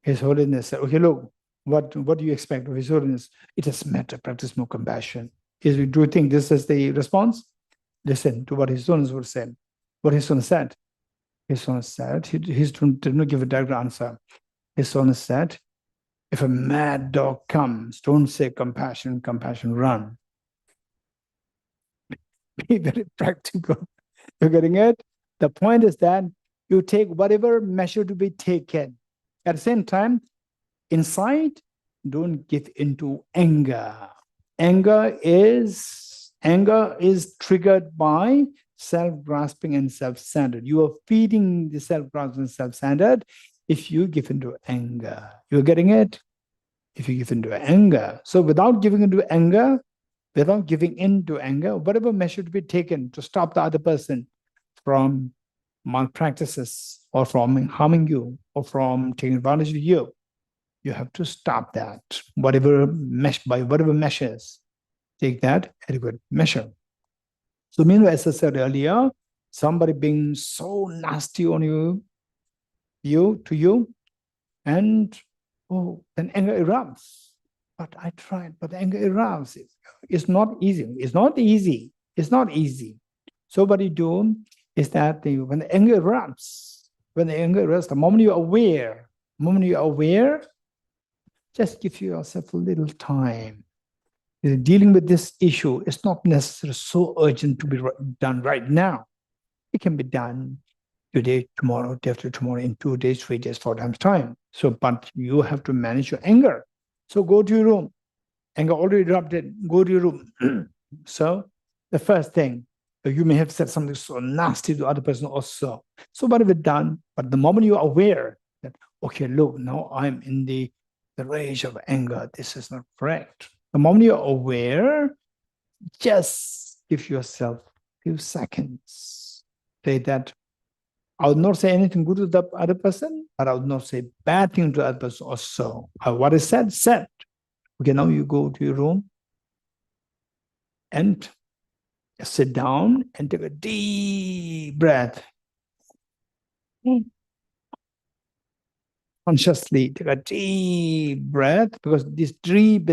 Speaker 2: His Holiness said, okay, look, what do you expect of His Holiness? It doesn't matter, practice more compassion. Do you think this is the response? Listen to what his students would say. What his students said. His students said, his student did not give a direct answer. His students said, if a mad dog comes, don't say compassion, compassion, run. Be very practical. You're getting it? The point is that you take whatever measure to be taken. At the same time, inside, don't give into anger. Anger is triggered by self-grasping and self-centered. You are feeding the self-grasping and self-centered if you give into anger. You're getting it? If you give into anger. So without giving into anger, whatever measure to be taken to stop the other person from malpractices or from harming you or from taking advantage of you, you have to stop that. By whatever measures, take that adequate measure. So meanwhile, as I said earlier, somebody being so nasty on you, and then anger erupts. But I tried, but anger erupts. It's not easy. It's not easy. It's not easy. So what you do is that when the anger erupts, the moment you're aware, just give yourself a little time. Dealing with this issue is not necessarily so urgent to be done right now. It can be done today, tomorrow, day after tomorrow, in 2 days, 3 days, 4 times time. So, but you have to manage your anger. So go to your room. Anger already erupted, go to your room. So the first thing, you may have said something so nasty to the other person also. So what have you done? But the moment you are aware that, okay, look, now I'm in the rage of anger, this is not correct. The moment you're aware, just give yourself a few seconds. Say that, I would not say anything good to the other person, but I would not say bad thing to the other person also. What is said, said. Okay, now you go to your room and sit down and take a deep breath. Consciously take a deep breath, because this deep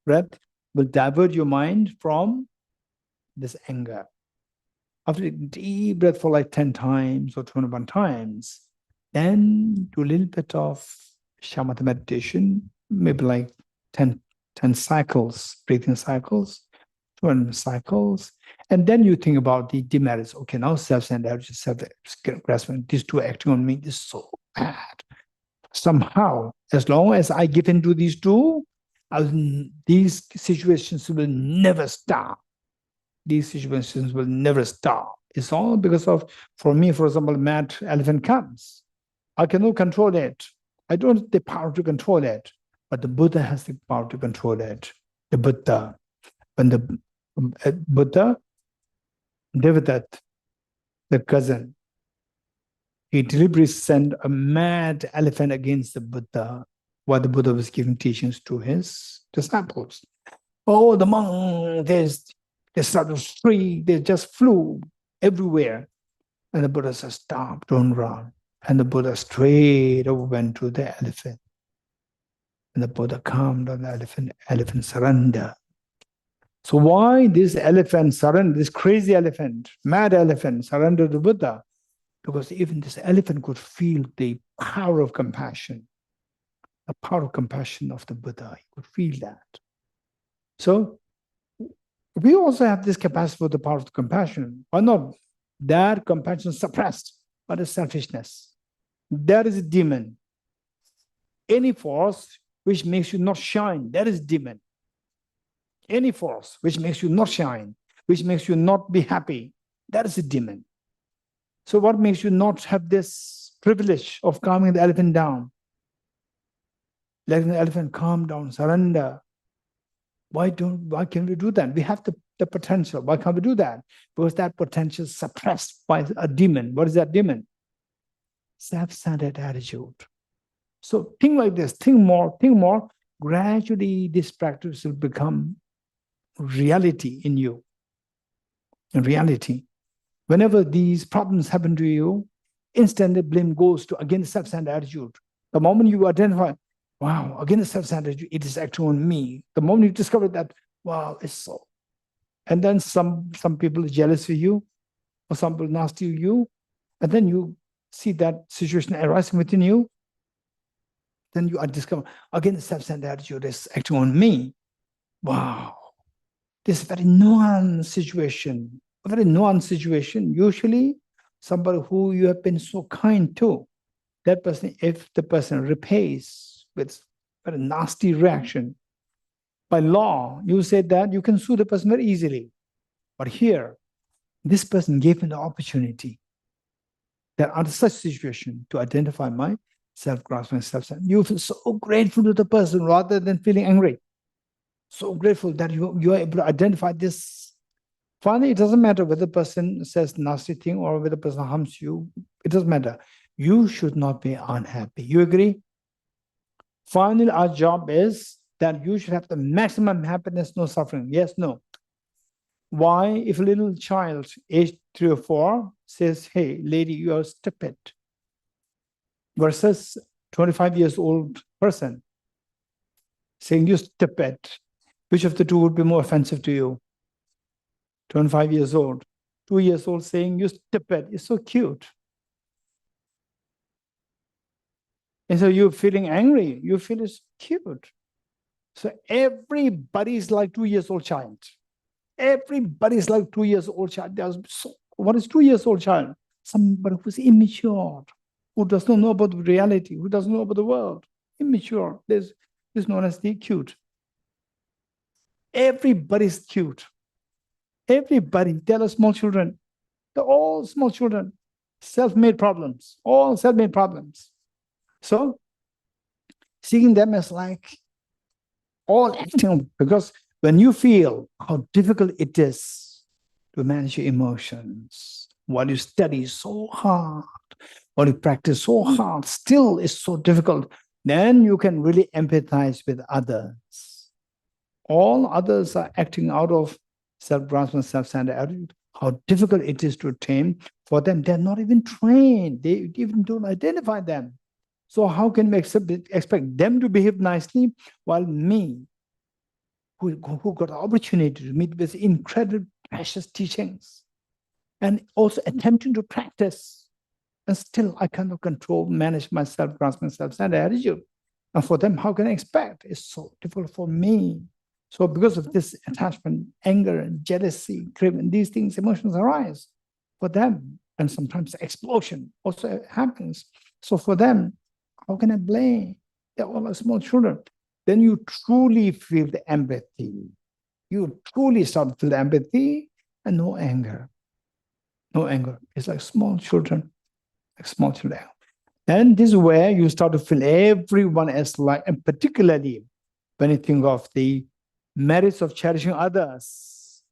Speaker 2: breath will divert your mind from this anger. After a deep breath for like 10 times or 21 times, then do a little bit of shamatha meditation, maybe like 10 cycles, breathing cycles, 20 cycles. And then you think about the demerits. Okay, now self-centered, self-grasping, these two acting on me is so bad. Somehow, as long as I give into these two, these situations will never stop. These situations will never stop. It's all because of, for me, for example, mad elephant comes. I cannot control it. I don't have the power to control it, but the Buddha has the power to control it. The Buddha, when the Buddha, Devadat, the cousin, he deliberately sent a mad elephant against the Buddha while the Buddha was giving teachings to his disciples. Oh, the monk, they started free, they just flew everywhere. And the Buddha said, stop, don't run. And the Buddha straight over went to the elephant. And the Buddha calmed on the elephant surrendered. So why this elephant surrendered, this crazy elephant, mad elephant surrendered to Buddha? Because even this elephant could feel the power of compassion, the power of compassion of the Buddha. He could feel that. So we also have this capacity for the power of compassion. Why not? That compassion suppressed by the selfishness. That is a demon. Any force which makes you not shine, that is demon. Any force which makes you not shine, which makes you not be happy, that is a demon. So what makes you not have this privilege of calming the elephant down? Letting the elephant calm down, surrender. Why can't we do that? We have the potential. Why can't we do that? Because that potential is suppressed by a demon. What is that demon? Self-centered attitude. So think like this, think more. Gradually this practice will become reality in you. In reality. Whenever these problems happen to you, instantly blame goes to against self-centered attitude. The moment you identify, wow, against self-centered attitude, it is actually on me. The moment you discover that, wow, it's so And then some people are jealous of you, or some people nasty of you, and then you see that situation arising within you, then you are discover again the self-centered attitude is acting on me. Wow, this very nuanced situation, a very nuanced situation. Usually, somebody who you have been so kind to, that person, if the person repays with very nasty reaction, by law, you say that you can sue the person very easily. But here, this person gave me the opportunity that under such situation to identify my self-grasping, self-centered. You feel so grateful to the person rather than feeling angry. So grateful that you are able to identify this. Finally, it doesn't matter whether the person says nasty thing or whether the person harms you. It doesn't matter. You should not be unhappy. You agree? Finally, our job is that you should have the maximum happiness, no suffering. Yes, no. Why? If a little child, age 3 or 4, says, hey, lady, you are stupid, versus 25 years old person saying you're stupid, which of the two would be more offensive to you? 25 years old. 2 years old saying you're stupid. It's so cute. And so you're feeling angry. You feel it's cute. So everybody's like 2 years old child. Everybody's like 2 years old child. What is 2 years old child? Somebody who's immature, who does not know about the reality, who doesn't know about the world. Immature. This is known as the cute. Everybody's cute. Everybody. Tell us small children. They're all small children. Self-made problems. All self-made problems. So seeing them as like all acting, because when you feel how difficult it is to manage your emotions, while you study so hard, while you practice so hard, still is so difficult, then you can really empathize with others. All others are acting out of self-grasping, self-centered attitude. How difficult it is to attain for them. They're not even trained. They even don't identify them. So how can we expect them to behave nicely while me, who got the opportunity to meet with incredible, precious teachings and also attempting to practice, and still I cannot control, manage my self-grasping, self-centered attitude. And for them, how can I expect? It's so difficult for me. So because of this attachment, anger, and jealousy, craving, these things, emotions arise for them. And sometimes explosion also happens. So for them, how can I blame? They're all like small children. Then you truly feel the empathy. You truly start to feel the empathy and no anger. No anger. It's like small children. Like small children. And this is where you start to feel everyone as like, and particularly when you think of the merits of cherishing others,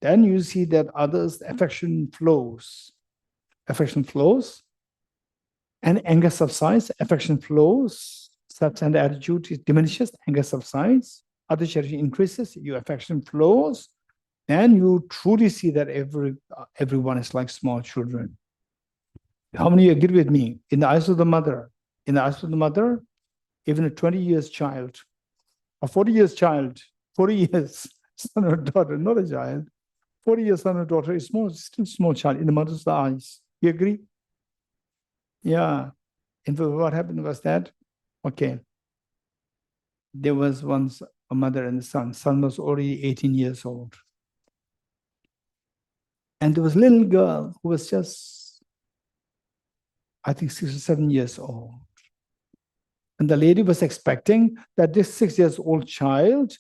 Speaker 2: then you see that others' affection flows. Affection flows, and anger subsides. Affection flows, self-centered attitude diminishes, anger subsides, other charity increases, your affection flows, then you truly see that everyone is like small children. How many agree with me? In the eyes of the mother, even a 20 years child, a 40 years child, 40 years son or daughter, not a child, 40 years son or daughter is small, still small child in the mother's eyes. You agree? Yeah. In fact, what happened was that, okay, there was once a mother and a son. Son was already 18 years old. And there was a little girl who was just, I think, 6 or 7 years old. And the lady was expecting that this 6 years old child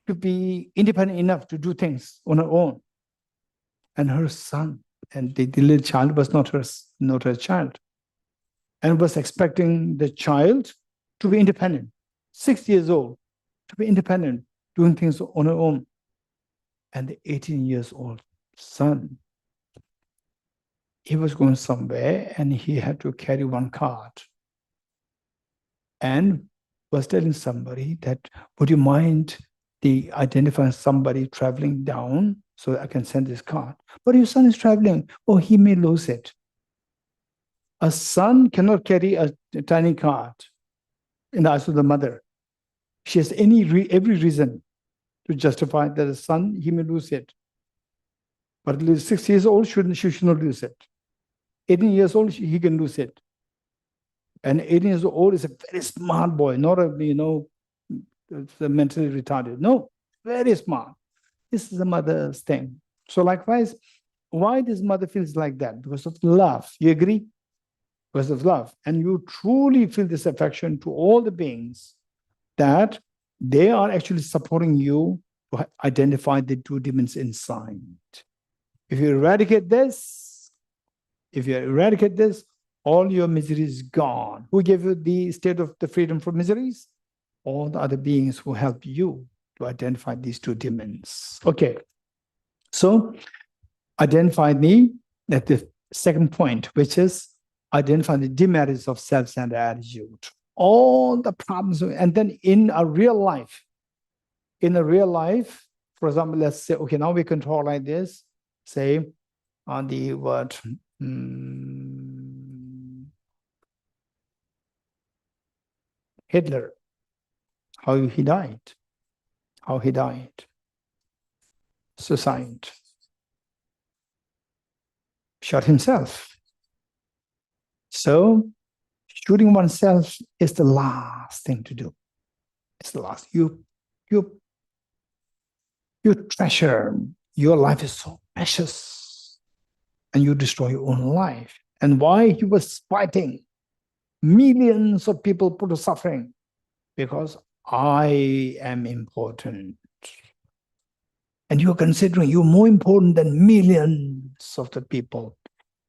Speaker 2: to be independent enough to do things on her own. And her son, and the little child was not her child, and was expecting the child to be independent, 6 years old, to be independent, doing things on her own. And the 18 years old son, he was going somewhere and he had to carry one cart, and was telling somebody that, would you mind identifying somebody traveling down so I can send this cart? But your son is traveling. Oh, he may lose it. A son cannot carry a tiny cart in the eyes of the mother. She has every reason to justify that the son, he may lose it. But at least 6 years old, she should not lose it. 18 years old, he can lose it. And 18 years old is a very smart boy, not a, mentally retarded. No, very smart. This is the mother's thing. So likewise, why this mother feels like that? Because of love. You agree? Because of love. And you truly feel this affection to all the beings that they are actually supporting you to identify the two demons inside. If you eradicate this, all your misery is gone. Who gave you the state of the freedom from miseries? All the other beings who help you to identify these two demons. Okay. So identify at the second point, which is identify the demerits of self-centered attitude. All the problems, and then in a real life, for example, let's say, okay, now we control like this, say on the word Hitler, how he died, suicide, shot himself. So shooting oneself is the last thing to do. It's the last. You treasure, your life is so precious, and you destroy your own life. And why he was fighting? Millions of people put to suffering because I am important. And you're considering you're more important than millions of the people.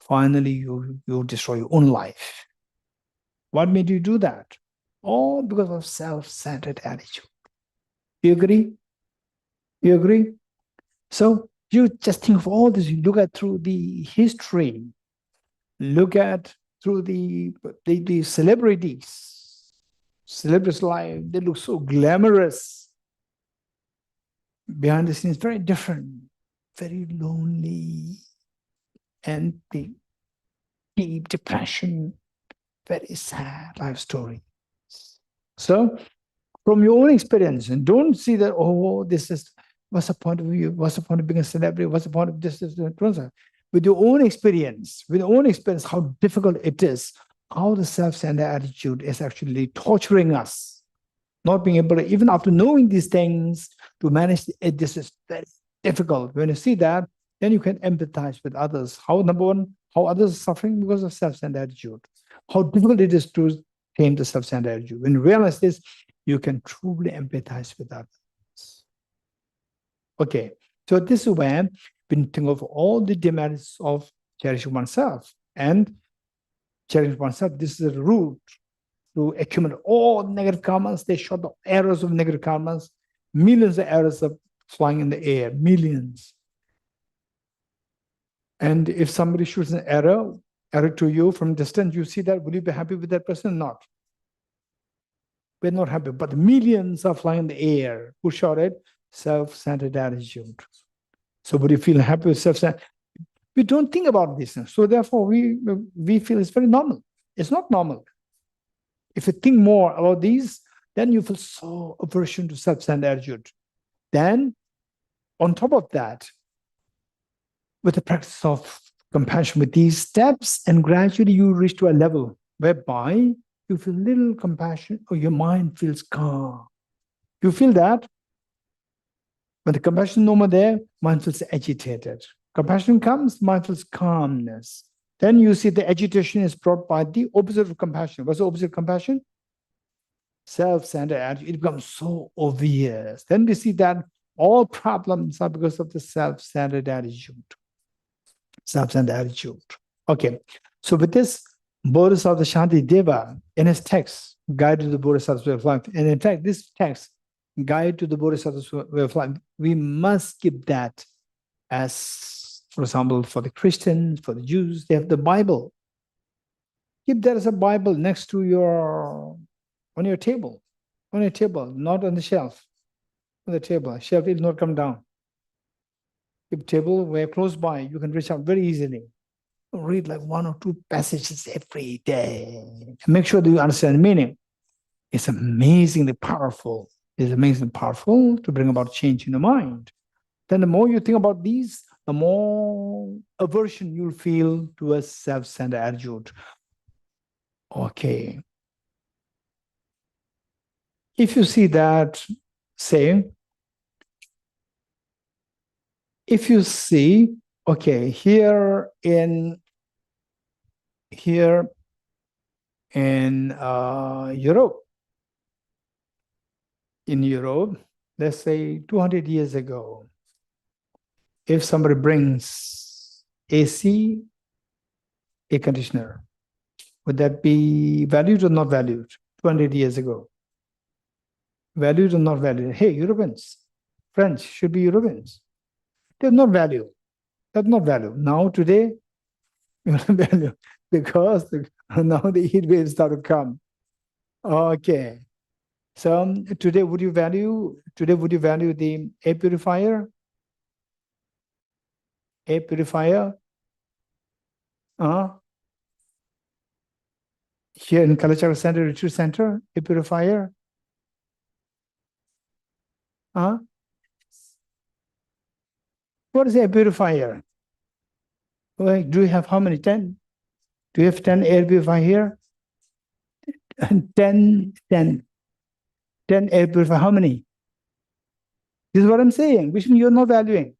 Speaker 2: Finally, you destroy your own life. What made you do that? All because of self-centered attitude. You agree? You agree? So you just think of all this. You look at through the history. Look at through the celebrities. Celebrities' life, they look so glamorous. Behind the scenes, very different, very lonely, and the deep depression, very sad life story. So, from your own experience, and don't see that, oh, this is, what's the point of you? What's the point of being a celebrity? What's the point of this? With your own experience, how difficult it is, how the self-centered attitude is actually torturing us. Not being able to, even after knowing these things, to manage it, this is very difficult. When you see that, then you can empathize with others. How, number one, how others are suffering because of self-centered attitude. How difficult it is to tame the self-centered attitude. When you realize this, you can truly empathize with others. Okay, so this is where we think of all the demerits of cherishing oneself. And cherishing oneself, this is the root to accumulate all negative karmas. They show the arrows of negative karmas, millions of arrows are flying in the air, millions. And if somebody shoots an arrow to you from distance, you see that, will you be happy with that person? Not. We're not happy, but millions are flying in the air. Who shot it? Self-centered attitude. So would you feel happy with self-centered? We don't think about this. So therefore, we feel it's very normal. It's not normal. If you think more about these, then you feel so aversion to self-centered attitude. Then, on top of that, with the practice of compassion with these steps, and gradually you reach to a level whereby you feel little compassion, or your mind feels calm. You feel that? When the compassion is no more there, mind feels agitated. Compassion comes, mind feels calmness. Then you see the agitation is brought by the opposite of compassion. What's the opposite of compassion? Self-centered attitude. It becomes so obvious. Then we see that all problems are because of the self-centered attitude. Self-centered attitude. Okay. So with this, Bodhisattva Shantideva, in his text, Guide to the Bodhisattva's Way of Life, and in fact, this text, Guide to the Bodhisattva's Way of Life, we must keep that as, for example, for the Christians, for the Jews, they have the Bible. Keep that as a Bible next to on your table, not on the shelf. On the table, shelf will not come down. Keep table where close by, you can reach out very easily. Read like 1 or 2 passages every day. Make sure that you understand the meaning. It's amazingly powerful. is amazing, powerful to bring about change in the mind. Then the more you think about these, the more aversion you'll feel towards self-centered attitude. Okay. If you see that, say, if you see, okay, here in Europe, let's say 200 years ago, if somebody brings AC, air conditioner, would that be valued or not valued 200 years ago? Valued or not valued? Hey, Europeans, French should be Europeans. They're not valued. That's not value. Now, today, you value because now the heat waves start to come. Okay. So today, would you value the air purifier? Air purifier? Here in Cultural Center, Retreat Center, air purifier? What is air purifier? Well, do you have how many? 10? Do you have 10 air purifier here? 10 air purifier. How many? This is what I'm saying, which means you're not valuing.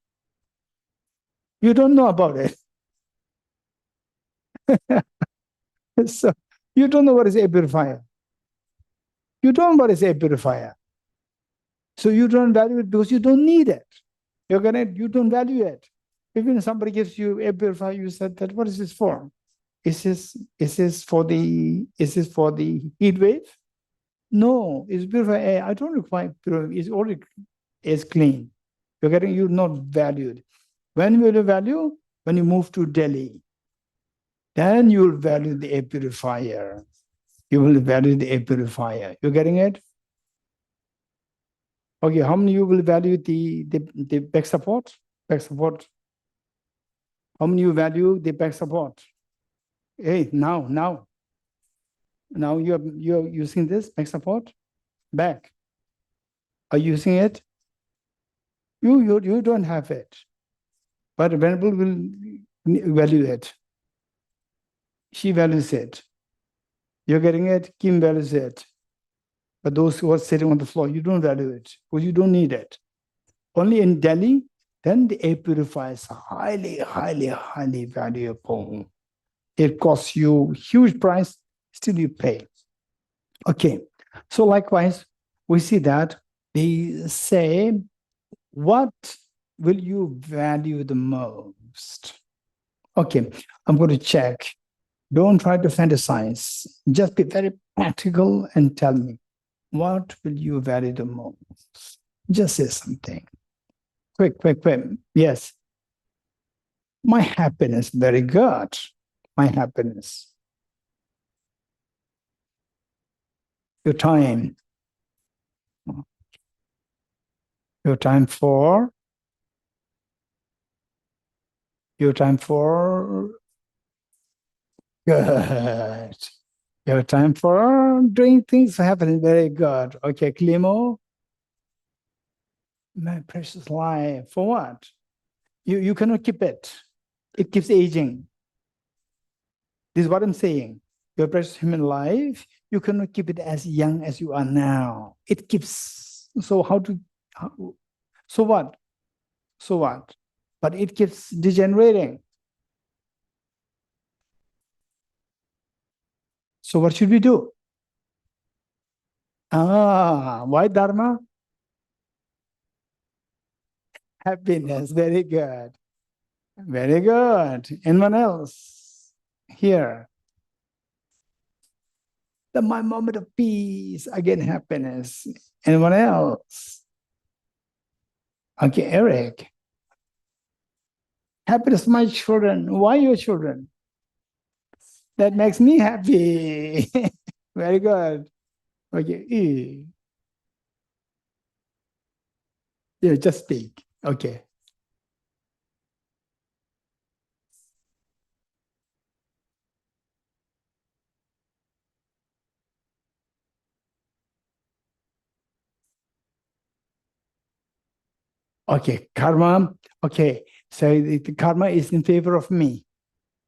Speaker 2: You don't know about it. So you don't know what is air purifier. You don't know what is air purifier. So you don't value it because you don't need it. You don't value it. Even if somebody gives you air purifier, you said that, what is this for? Is this for the heat wave? No, it's purified air. I don't require purified. It's already clean. You're not valued. When will you value? When you move to Delhi. Then you will value the air purifier. You will value the air purifier. You're getting it? Okay, how many you will value the back support? Back support. How many you value the back support? Hey, now you're using this back support? Back. Are you using it? You don't have it. But Venerable will value it. She values it. You're getting it? Kim values it. But those who are sitting on the floor, you don't value it because you don't need it. Only in Delhi, then the air purifier is highly, highly, highly valuable. It costs you huge price, still you pay. Okay, so likewise, we see that they say, what will you value the most? Okay, I'm going to check. Don't try to fantasize. Just be very practical and tell me, what will you value the most? Just say something. Quick. Yes. My happiness, very good. My happiness. Your time. Your time for good. Your time for doing things happening, very good. Okay, Klimo. My precious life. For what? You cannot keep it. It keeps aging. This is what I'm saying. Your precious human life, you cannot keep it as young as you are now. It keeps, so what? But it keeps degenerating. So what should we do? Why Dharma? Happiness, very good. Very good. Anyone else? Here. My moment of peace, again, happiness. Anyone else? Okay, Eric. Happiness, my children. Why your children? That makes me happy. Very good. Okay. Yeah, just speak. Okay. Okay, karma. Okay, so the karma is in favor of me.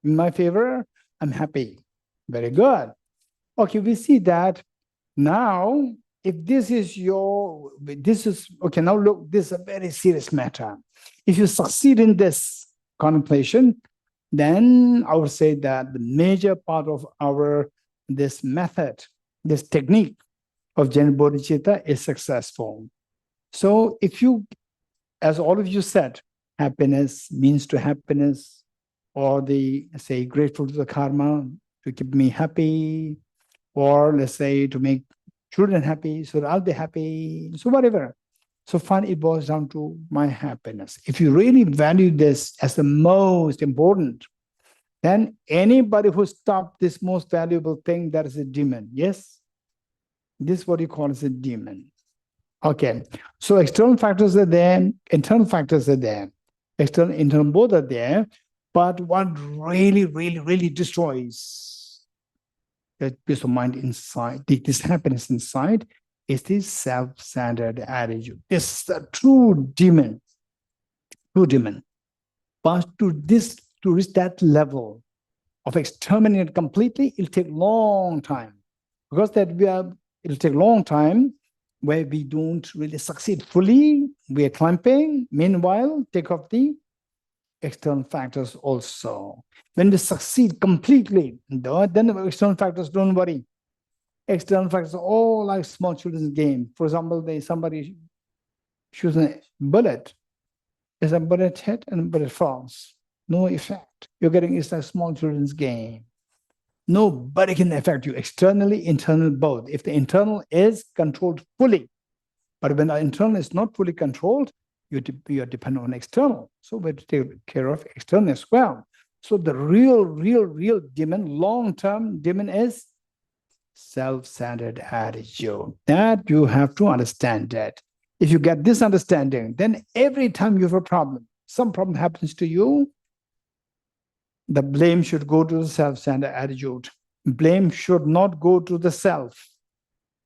Speaker 2: In my favor, I'm happy. Very good. Okay, we see that now. If this is okay. Now look, this is a very serious matter. If you succeed in this contemplation, then I would say that the major part of this method, this technique of Zen Bodhicitta is successful. So if you, as all of you said, happiness means to happiness, or say grateful to the karma to keep me happy, or let's say to make children happy, so that I'll be happy, so whatever. So finally it boils down to my happiness. If you really value this as the most important, then anybody who stopped this most valuable thing, that is a demon. Yes? This is what you call as a demon. Okay. So external factors are there, internal factors are there. External, internal, both are there. But what really, really, really destroys that peace of mind inside, this happiness inside, is this self-centered attitude. This is a true demon. True demon. But to reach that level of exterminating it completely, it'll take a long time. Because it'll take a long time where we don't really succeed fully. We are climbing. Meanwhile, take off the external factors also. When we succeed completely, then the external factors, don't worry. External factors are all like small children's game. For example, somebody shoots a bullet. There's a bullet hit and a bullet falls. No effect. You're getting it's a small children's game. Nobody can affect you externally, internal, both. If the internal is controlled fully, but when the internal is not fully controlled, you are dependent on external. So we have to take care of external as well. So the real demon, long-term demon is self-centered attitude. That you have to understand that. If you get this understanding, then every time you have a problem, some problem happens to you, the blame should go to the self-centered attitude. Blame should not go to the self.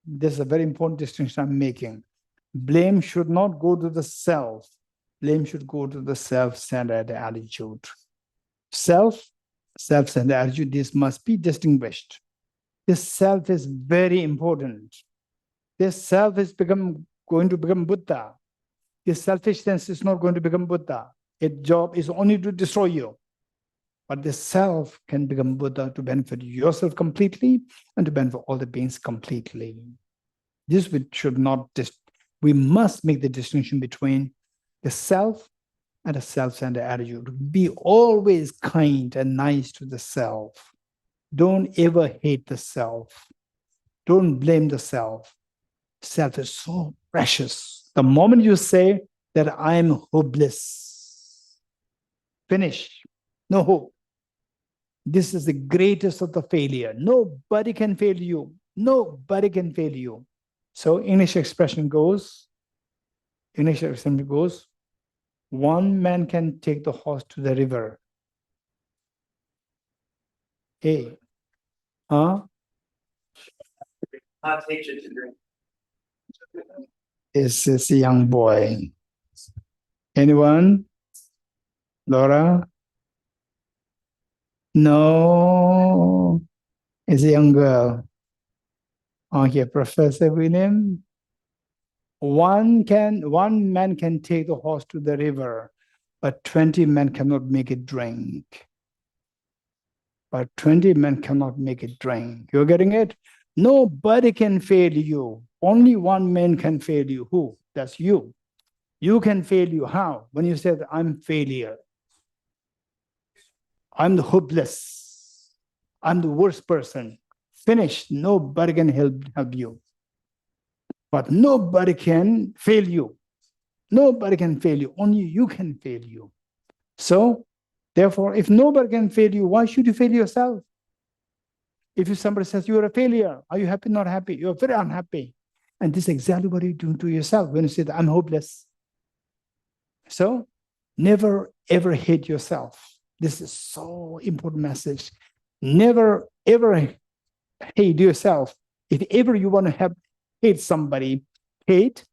Speaker 2: This is a very important distinction I'm making. Blame should not go to the self. Blame should go to the self-centered attitude. Self-centered attitude, this must be distinguished. This self is very important. This self is going to become Buddha. This selfishness is not going to become Buddha. Its job is only to destroy you. But the self can become Buddha to benefit yourself completely and to benefit all the beings completely. This we must make the distinction between the self and a self-centered attitude. Be always kind and nice to the self. Don't ever hate the self. Don't blame the self. Self is so precious. The moment you say that I'm hopeless, finish, no hope. This is the greatest of the failure. Nobody can fail you. Nobody can fail you. So English expression goes, one man can take the horse to the river. Hey, huh?
Speaker 3: I'll teach it to drink.
Speaker 2: This is a young boy. Anyone? Laura? No, it's a young girl. Okay, Professor William. One man can take the horse to the river, but 20 men cannot make it drink. But 20 men cannot make it drink. You're getting it? Nobody can fail you. Only one man can fail you. Who? That's you. You can fail you. How? When you say that I'm failure. I'm the hopeless. I'm the worst person. Finish. Nobody can help you. But nobody can fail you. Nobody can fail you. Only you can fail you. So, therefore, if nobody can fail you, why should you fail yourself? If somebody says you're a failure, are you happy, not happy? You're very unhappy. And this is exactly what you do to yourself when you say that I'm hopeless. So, never ever hate yourself. This is so important message. Never ever hate yourself. If ever you want to hate somebody, hate,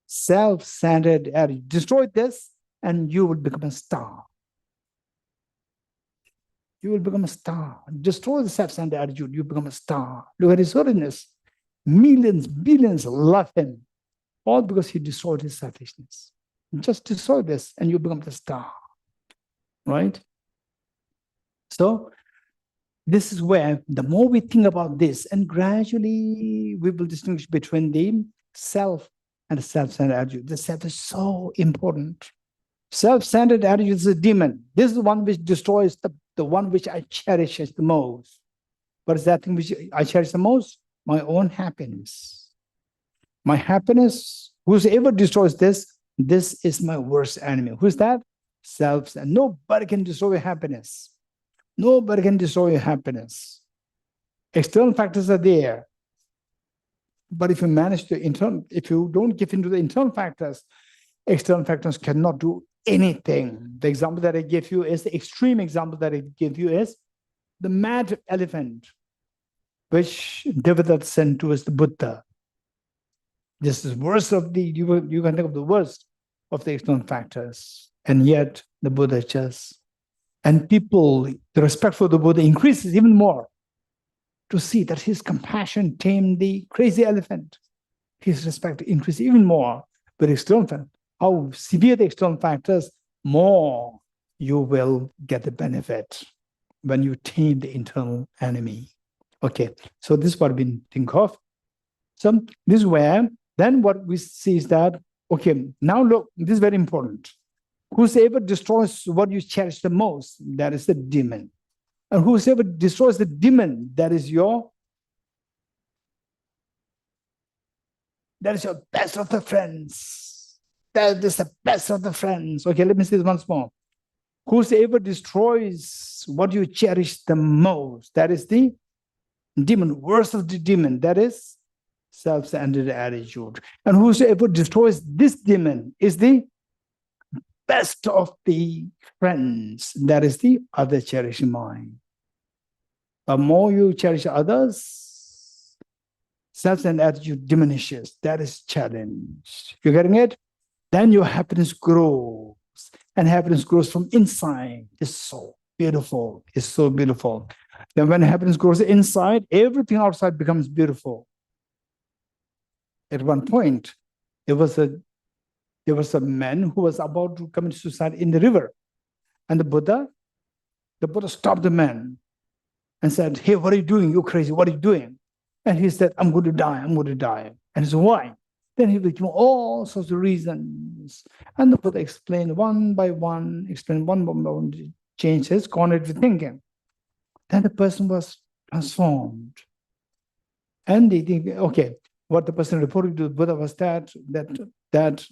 Speaker 2: self-centered attitude. Destroy this, and you will become a star. You will become a star. Destroy the self-centered attitude, you become a star. Look at his holiness. Millions, billions love him, all because he destroyed his selfishness. Just destroy this, and you become the star. Right? So, this is where the more we think about this, and gradually we will distinguish between the self and the self-centered attitude. The self is so important. Self-centered attitude is a demon. This is the one which destroys the one which I cherish the most. What is that thing which I cherish the most? My own happiness. My happiness, whosoever destroys this is my worst enemy. Who's that? Self. And nobody can destroy your happiness. Nobody can destroy your happiness. External factors are there. But if you manage if you don't give into the internal factors, external factors cannot do anything. The example that I gave you is the extreme example that I gave you is the mad elephant, which Devadatta sent towards the Buddha. This is worst of you can think of the worst of the external factors. And yet the Buddha just, and people, the respect for the Buddha increases even more to see that his compassion tamed the crazy elephant. His respect increases even more with external factors. How severe the external factors, more you will get the benefit when you tame the internal enemy. Okay, so this is what we think of. So this is where, then what we see is that, okay, now look, this is very important. Whosoever destroys what you cherish the most, that is the demon. And whosoever destroys the demon, that is your best of the friends. That is the best of the friends. Okay, let me say this once more. Whosoever destroys what you cherish the most, that is the demon, worst of the demon, that is self-centered attitude. And whosoever destroys this demon is the best of the friends, that is the other cherishing mind. The more you cherish others, self-centered attitude diminishes. That is challenge. You getting it? Then your happiness grows. And happiness grows from inside. It's so beautiful. It's so beautiful. Then when happiness grows inside, everything outside becomes beautiful. At one point, there was a man who was about to commit suicide in the river. And the Buddha stopped the man and said, "Hey, what are you doing? You're crazy. What are you doing?" And he said, "I'm going to die. I'm going to die." And he said, "Why?" Then he gave all sorts of reasons. And the Buddha explained one by one, changed his cognitive thinking. Then the person was transformed. And they think, okay, what the person reported to the Buddha was that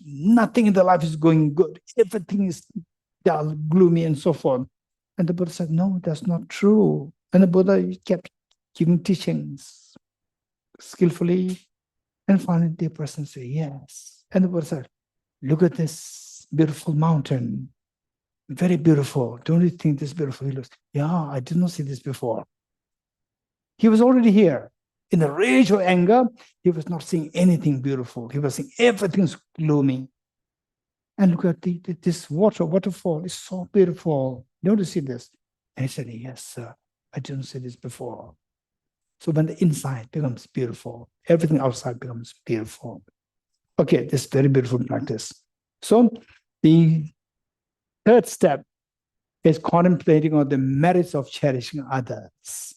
Speaker 2: nothing in the life is going good. Everything is dull, gloomy, and so forth. And the Buddha said, "No, that's not true." And the Buddha kept giving teachings skillfully. And finally, the person said, "Yes." And the Buddha said, "Look at this beautiful mountain. Very beautiful. Don't you think this is beautiful?" He looks, "Yeah, I did not see this before." He was already here. In the rage of anger, he was not seeing anything beautiful. He was seeing everything's gloomy. And look at this waterfall. It's so beautiful. Don't you see this? And he said, "Yes, sir. I didn't see this before." So when the inside becomes beautiful, everything outside becomes beautiful. Okay, this is very beautiful practice. So the third step is contemplating on the merits of cherishing others.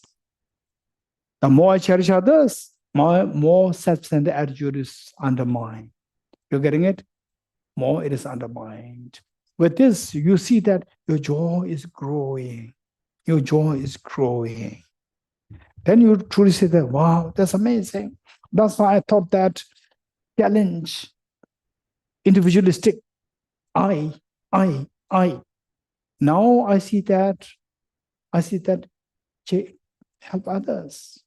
Speaker 2: The more I cherish others, more self-centered attitude is undermined. You're getting it? More it is undermined. With this, you see that your joy is growing. Your joy is growing. Then you truly say that, wow, that's amazing. That's why I thought that challenge, individualistic, I. Now I see that help others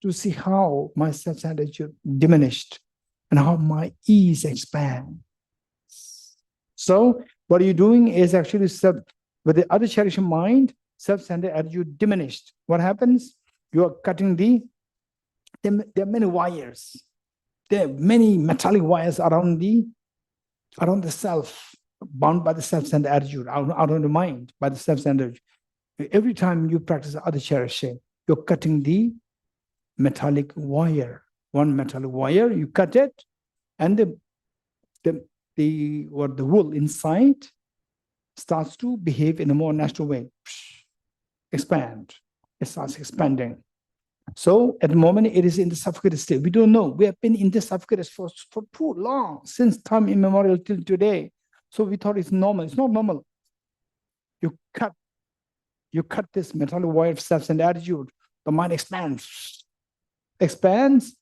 Speaker 2: to see how my self-centered attitude diminished and how my ease expands. So what are you doing is actually with the other cherishing mind, self-centered attitude diminished. What happens? You are cutting there are many wires. there are many metallic wires around the self, bound by the self-centered attitude, out of the mind, by the self-centered. Every time you practice adhicharya, you're cutting the metallic wire. One metallic wire, you cut it, and the wool inside starts to behave in a more natural way. Expand. It starts expanding. So at the moment, it is in the suffocated state. We don't know. We have been in this suffocated for too long, since time immemorial till today. So we thought it's normal. It's not normal. You cut this metallic wire of self-centered attitude. The mind expands. Expands,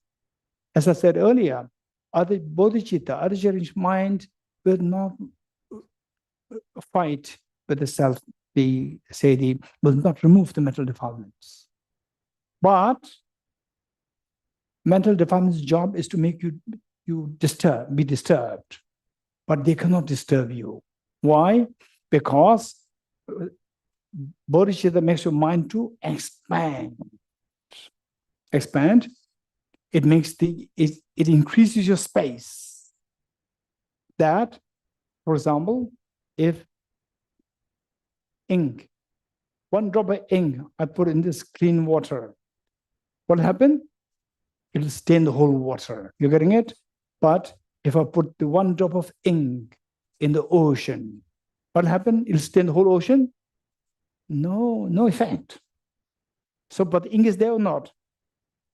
Speaker 2: as I said earlier, other bodhicitta, other cherished mind will not fight with the self, will not remove the mental defilements. But mental defilements' job is to make you be disturbed. But they cannot disturb you. Why? Because bodhicitta makes your mind to expand. Expand. It makes it increases your space. That, for example, if ink, one drop of ink I put in this clean water, what will happen? It will stain the whole water. You're getting it? But if I put the one drop of ink in the ocean, what will happen? It will stain the whole ocean? No effect. So, but ink is there or not?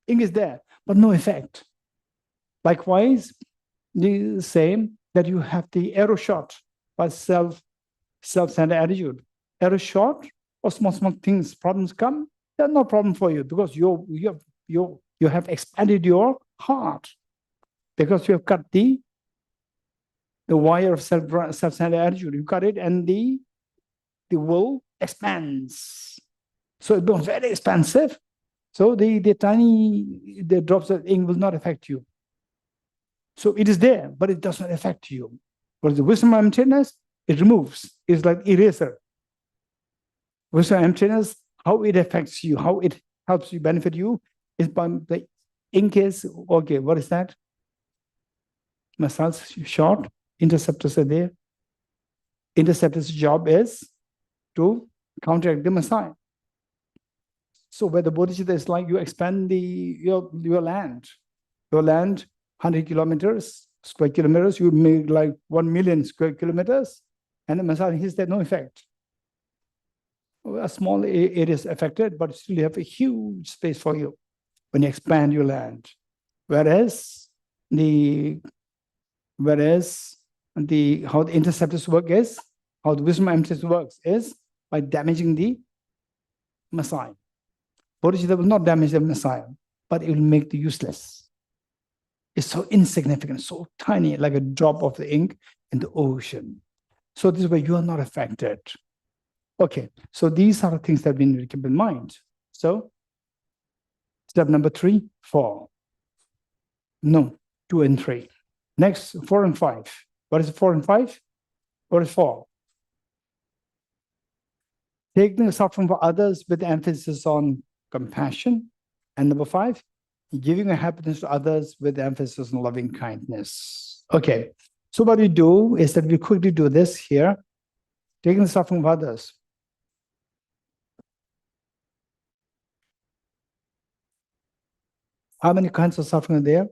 Speaker 2: Ink is there, but no effect. Likewise, the same that you have the arrow shot by self-centered attitude. Arrow shot or small things, problems come, they're no problem for you because you have expanded your heart, because you have cut the wire of self-centered attitude. You cut it and the will expands. So it becomes very expansive. So the drops of ink will not affect you. So it is there, but it does not affect you. But the wisdom of emptiness, it removes. It's like eraser. Wisdom of emptiness, how it affects you, how it helps you, benefit you, is by the ink is, okay, what is that? Missiles short, interceptors are there. Interceptor's job is to counteract the missile. So where the bodhicitta is like you expand your land. Your land, 100 kilometers, square kilometers, you make like 1 million square kilometers, and the missile hits there, no effect. A small area is affected, but still you have a huge space for you when you expand your land. Whereas how the interceptors work is, how the wisdom emptiness works is by damaging the missile. Bodhicitta will not damage the missile, but it will make the useless. It's so insignificant, so tiny, like a drop of the ink in the ocean. So this way you are not affected. Okay, so these are the things that we need to keep in mind. So step number 3, 4. No, 2 and 3. Next, 4 and 5. What is 4 and 5? What is 4? Taking the suffering for others with emphasis on compassion. And number 5, giving a happiness to others with emphasis on loving kindness. Okay, so what we do is that we quickly do this here. Taking the suffering of others. How many kinds of suffering are there?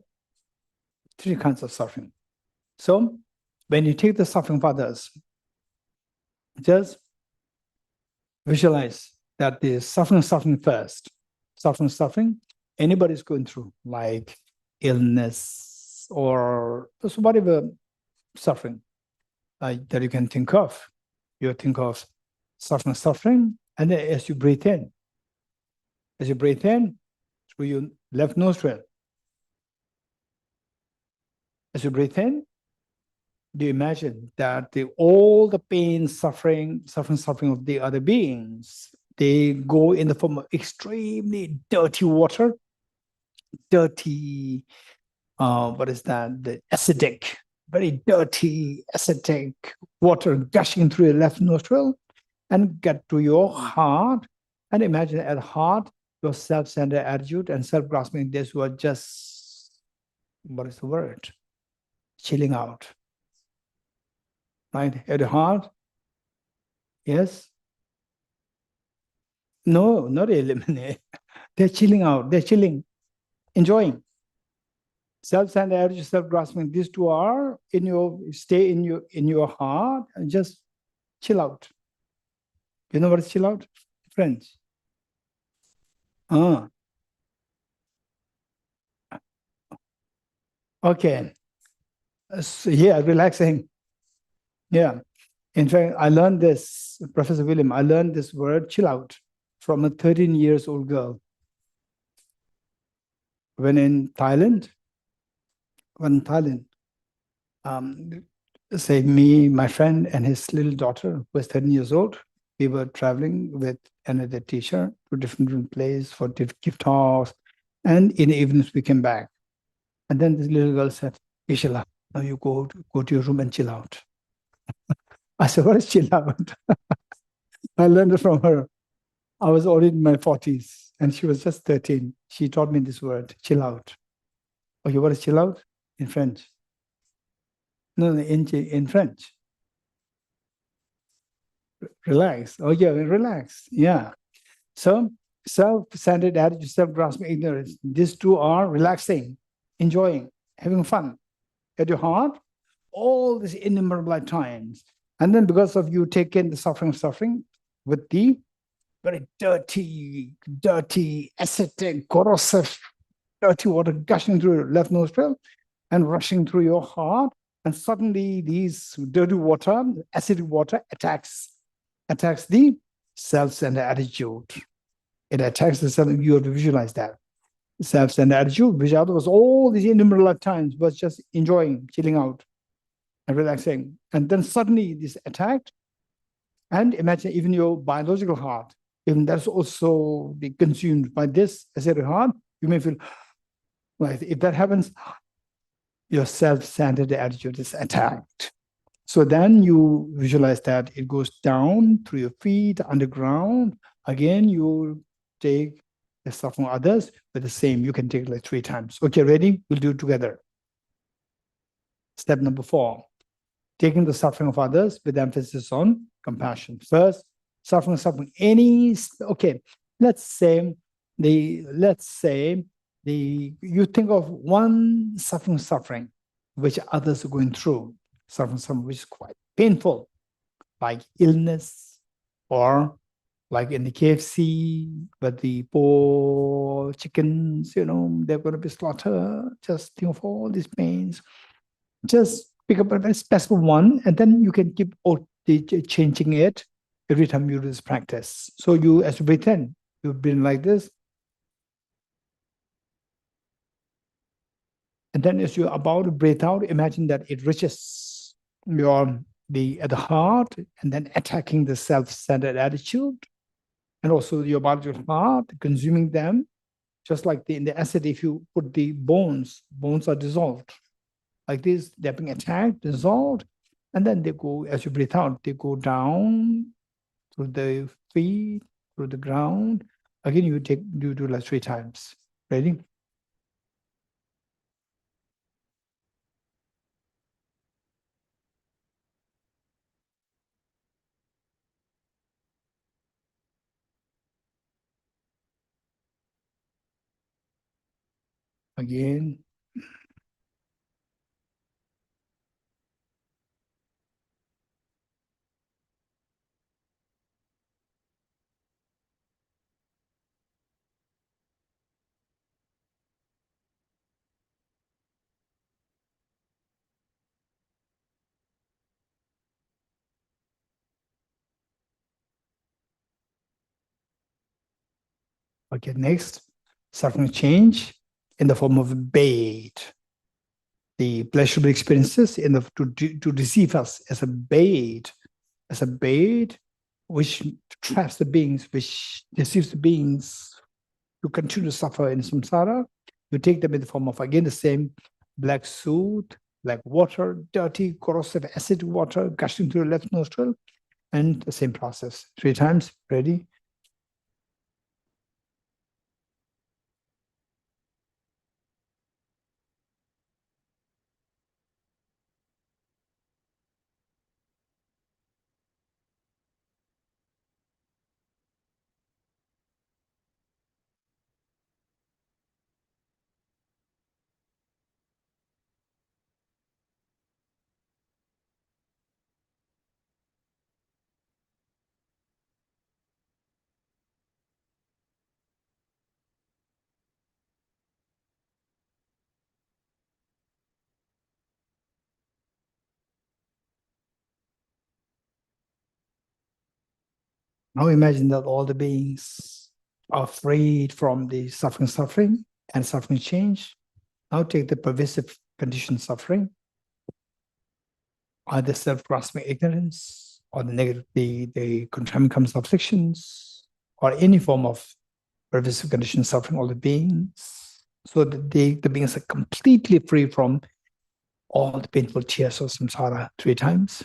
Speaker 2: 3 kinds of suffering. So when you take the suffering of others, just visualize that the suffering first. Suffering, anybody's going through, like illness or whatever suffering that you can think of. You think of suffering, and then as you breathe in, through your left nostril, as you breathe in, do you imagine that all the pain, suffering of the other beings, they go in the form of extremely dirty water, dirty, what is that? The acidic, very dirty, acidic water gushing through your left nostril and get to your heart. And imagine at heart, your self-centered attitude and self-grasping, this were just What is the word? Chilling out. Right? At the heart? Yes? No, not eliminate. They're chilling out. They're chilling, enjoying. Self-centered attitude, self-grasping. These two are stay in your heart and just chill out. You know what is chill out? French. Okay. So, yeah, relaxing. Yeah. In fact, I learned this, Professor William, I learned this word chill out from a 13 years old girl. When in Thailand, say me, my friend, and his little daughter, who was 13 years old, we were traveling with another teacher to different places for gift talks. And in the evenings, we came back. And then this little girl said, Geshe-la, now you go to your room and chill out. I said, what is chill out? I learned it from her. I was already in my 40s and she was just 13. She taught me this word, chill out. Okay, what is chill out? In French. No, in French. Relax. Oh, yeah, relax. Yeah. So, self-centered attitude, self-grasping, ignorance. These two are relaxing, enjoying, having fun. At your heart, all these innumerable times. And then because of you taking the suffering with the very dirty, acidic, corrosive, dirty water gushing through your left nostril and rushing through your heart. And suddenly these dirty water, acidic water attacks the self-centered attitude. It attacks the self. You have to visualize that. Self-centered attitude, which was all these innumerable times, was just enjoying, chilling out, and relaxing. And then suddenly this attacked. And imagine even your biological heart, even that's also be consumed by this acidic heart, you may feel like if that happens, your self-centered attitude is attacked. So then you visualize that it goes down through your feet, underground. Again, you take the stuff from others, but the same, you can take it like 3 times. Okay, ready? We'll do it together. Step number 4, taking the suffering of others with emphasis on compassion. First, suffering. Okay, let's say you think of one suffering which others are going through, suffering which is quite painful, like illness, or like in the KFC, but the poor chickens, they're going to be slaughtered. Just think of all these pains. Just pick up a very specific one, and then you can keep changing it every time you do this practice. So as you breathe in, you breathe like this. And then as you're about to breathe out, imagine that it reaches at the heart and then attacking the self-centered attitude and also your biological heart, consuming them. Just like in the acid, if you put the bones are dissolved. Like this, they're being attacked, dissolved, and then they go, as you breathe out, they go down through the feet, through the ground. Again, you do like 3 times. Ready? Again. Okay, next, suffering change in the form of bait. The pleasurable experiences to deceive us as a bait which traps the beings, which deceives the beings to continue to suffer in samsara. You take them in the form of, again, the same black soot, like water, dirty, corrosive acid water gushing through the left nostril, and the same process. 3 times. Ready? Now imagine that all the beings are freed from the suffering, and suffering change. Now take the pervasive conditioned suffering, either self-grasping ignorance, or the negative, the concomitant afflictions, or any form of pervasive conditioned suffering, all the beings, so that the beings are completely free from all the painful tears of samsara 3 times.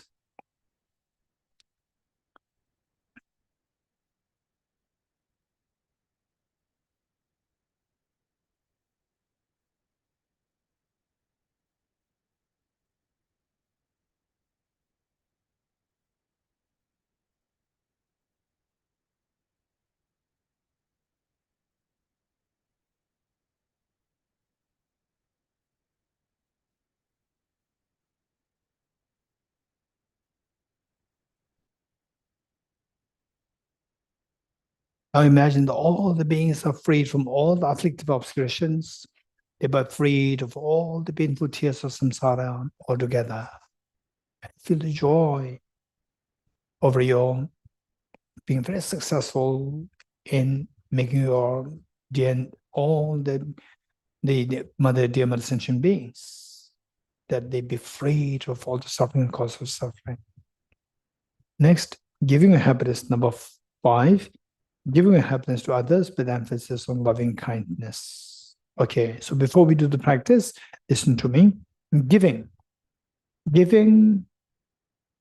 Speaker 2: Now imagine that all the beings are freed from all the afflictive obscurations. They are freed of all the painful tears of samsara altogether. And feel the joy over your being very successful in making your all the dear mother sentient beings, that they be freed of all the suffering and cause of suffering. Next, giving a happiness, number 5. Giving a happiness to others with emphasis on loving kindness. Okay, so before we do the practice, listen to me. Giving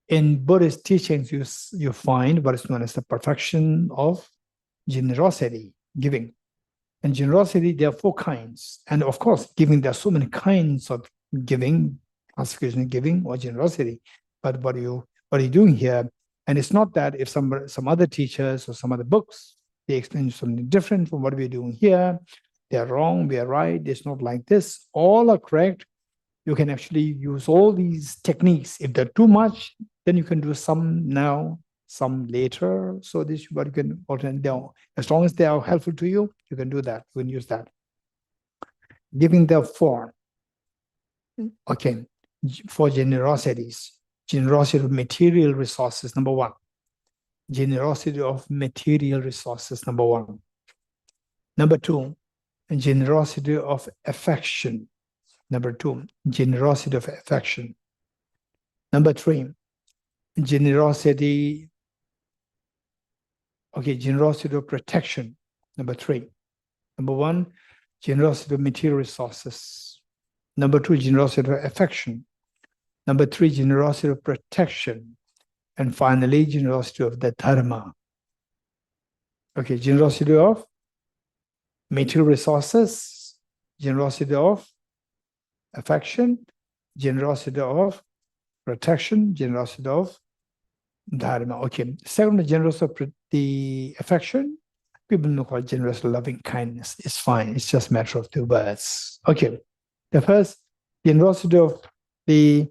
Speaker 2: in Buddhist teachings, you find what is known as the perfection of generosity, giving. And generosity, there are 4 kinds. And of course, giving, there are so many kinds of giving, classification of giving or generosity. But what are you doing here? And it's not that if some other teachers or some other books, they explain something different from what we're doing here, they're wrong, we are right, it's not like this. All are correct. You can actually use all these techniques. If they're too much, then you can do some now, some later. So this is what you can alternate down. As long as they are helpful to you, you can do that. You can use that. Giving therefore, okay, for generosities. Generosity of material resources, number 1. Generosity of material resources, number 1. Number 2, generosity of affection. Number 2, generosity of affection. Number 3, generosity of protection. Number 3. Number 1, generosity of material resources. Number 2, generosity of affection. Number 3, generosity of protection. And finally, generosity of the dharma. Okay, generosity of material resources, generosity of affection, generosity of protection, generosity of dharma. Okay, second, generosity of the affection, people know called generous loving kindness. It's fine, it's just a matter of 2 words. Okay, the first, generosity of the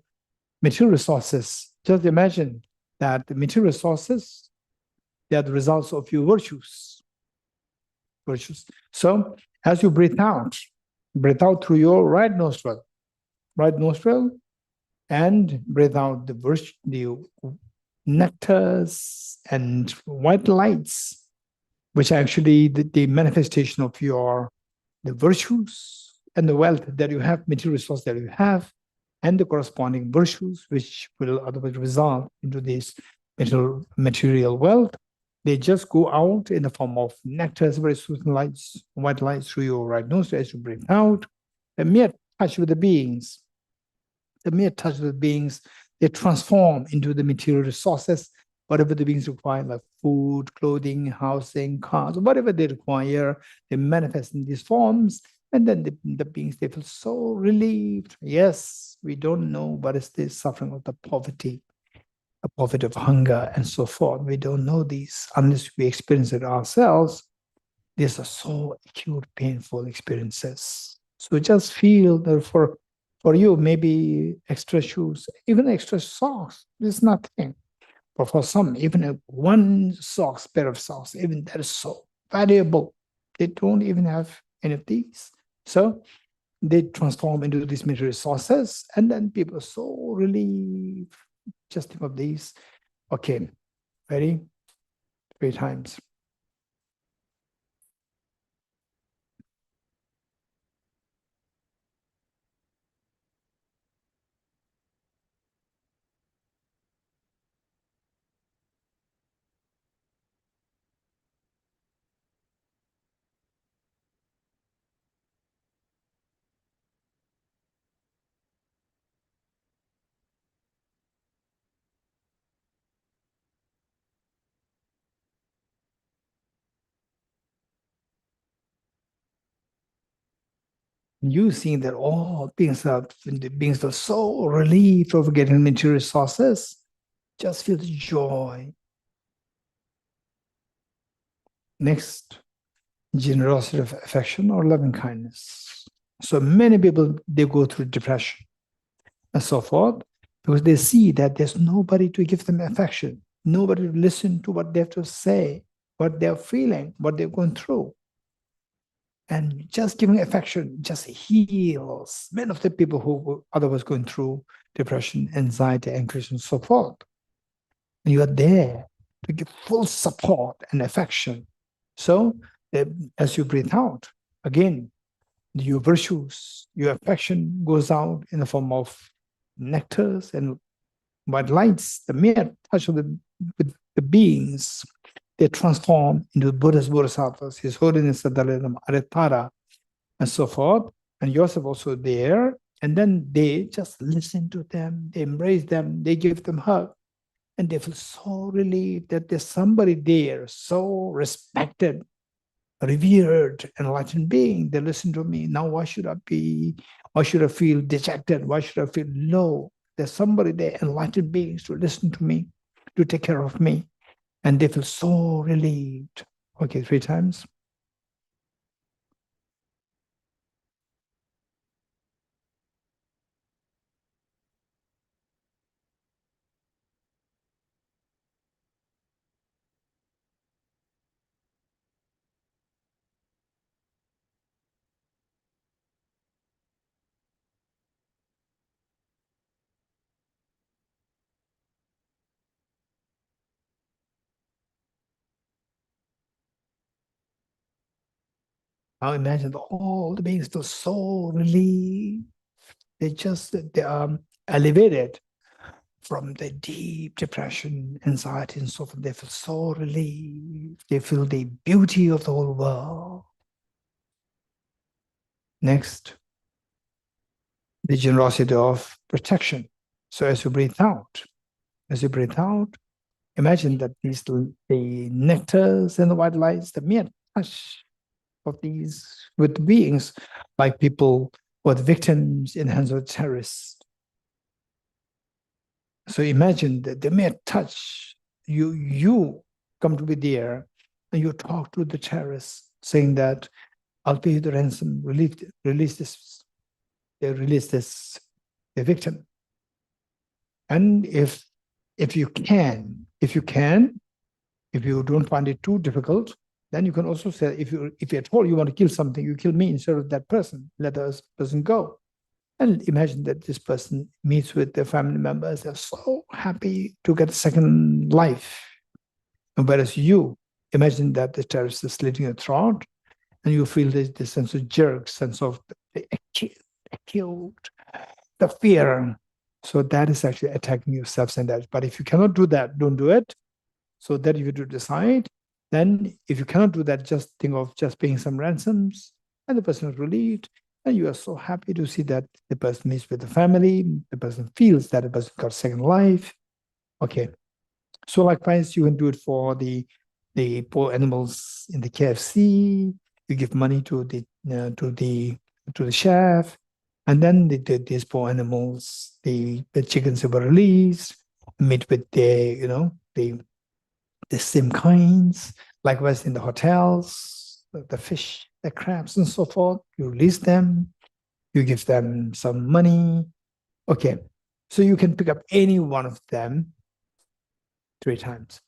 Speaker 2: material resources. Just imagine that the material resources, they are the results of your virtues. So as you breathe out through your right nostril, and breathe out the nectars and white lights, which are actually the manifestation of the virtues and the wealth that you have, material resource that you have, and the corresponding virtues, which will otherwise result into this material wealth. They just go out in the form of nectars, very soothing lights, white lights through your right nostril as you breathe out. The mere touch with the beings, they transform into the material resources, whatever the beings require, like food, clothing, housing, cars, whatever they require, they manifest in these forms. And then the beings, they feel so relieved. Yes, we don't know what is the suffering of the poverty, a poverty of hunger, and so forth. We don't know these unless we experience it ourselves. These are so acute, painful experiences. So just feel that for you, maybe extra shoes, even extra socks, is nothing. But for some, even one pair of socks, even that is so valuable. They don't even have any of these. So they transform into these material resources, and then people are so relieved. Just think of these. Okay, ready? 3 times. You seeing that all beings are so relieved over getting material resources, just feel the joy. Next, generosity of affection or loving kindness. So many people, they go through depression and so forth because they see that there's nobody to give them affection, nobody to listen to what they have to say, what they're feeling, what they're going through. And just giving affection just heals many of the people who were otherwise going through depression, anxiety, anxiety, and so forth. And you are there to give full support and affection. So as you breathe out, again, your virtues, your affection goes out in the form of nectars and white lights, the mere touch of the beings. They transform into Buddhas, Bodhisattas, His Holiness the Dalai Lama, Aritara, and so forth. And yourself also there. And then they just listen to them, they embrace them, they give them hug. And they feel so relieved that there's somebody there, so respected, revered, enlightened being. They listen to me. Now why should I feel dejected? Why should I feel low? There's somebody there, enlightened beings, to listen to me, to take care of me. And they feel so relieved. Okay, 3 times. Now imagine all the beings feel so relieved. They are elevated from the deep depression, anxiety, and so forth. They feel so relieved. They feel the beauty of the whole world. Next, the generosity of protection. So as you breathe out, imagine that the nectars and the white lights, the mere touch of these with beings, like people who are the victims in the hands of terrorists. So imagine that the mere touch, you come to be there and you talk to the terrorists saying that I'll pay you the ransom, release this, the victim. And if you don't find it too difficult, then you can also say, if you at all you want to kill something, you kill me instead of that person, let the person go. And imagine that this person meets with their family members, they're so happy to get a second life. And whereas you imagine that the terrorist is slitting your throat, and you feel this sense of jerk, sense of the acute, the fear. So that is actually attacking your self-centered. But if you cannot do that, don't do it. So that if you do decide, then if you cannot do that, just think of just paying some ransoms, and the person is relieved, and you are so happy to see that the person meets with the family, the person feels that the person got second life. Okay. So likewise, you can do it for the poor animals in the KFC. You give money to the chef, and then these poor animals, the chickens that were released, meet with the same kinds. Likewise, in the hotels, the fish, the crabs, and so forth. You release them. You give them some money. Okay, so you can pick up any one of them 3 times.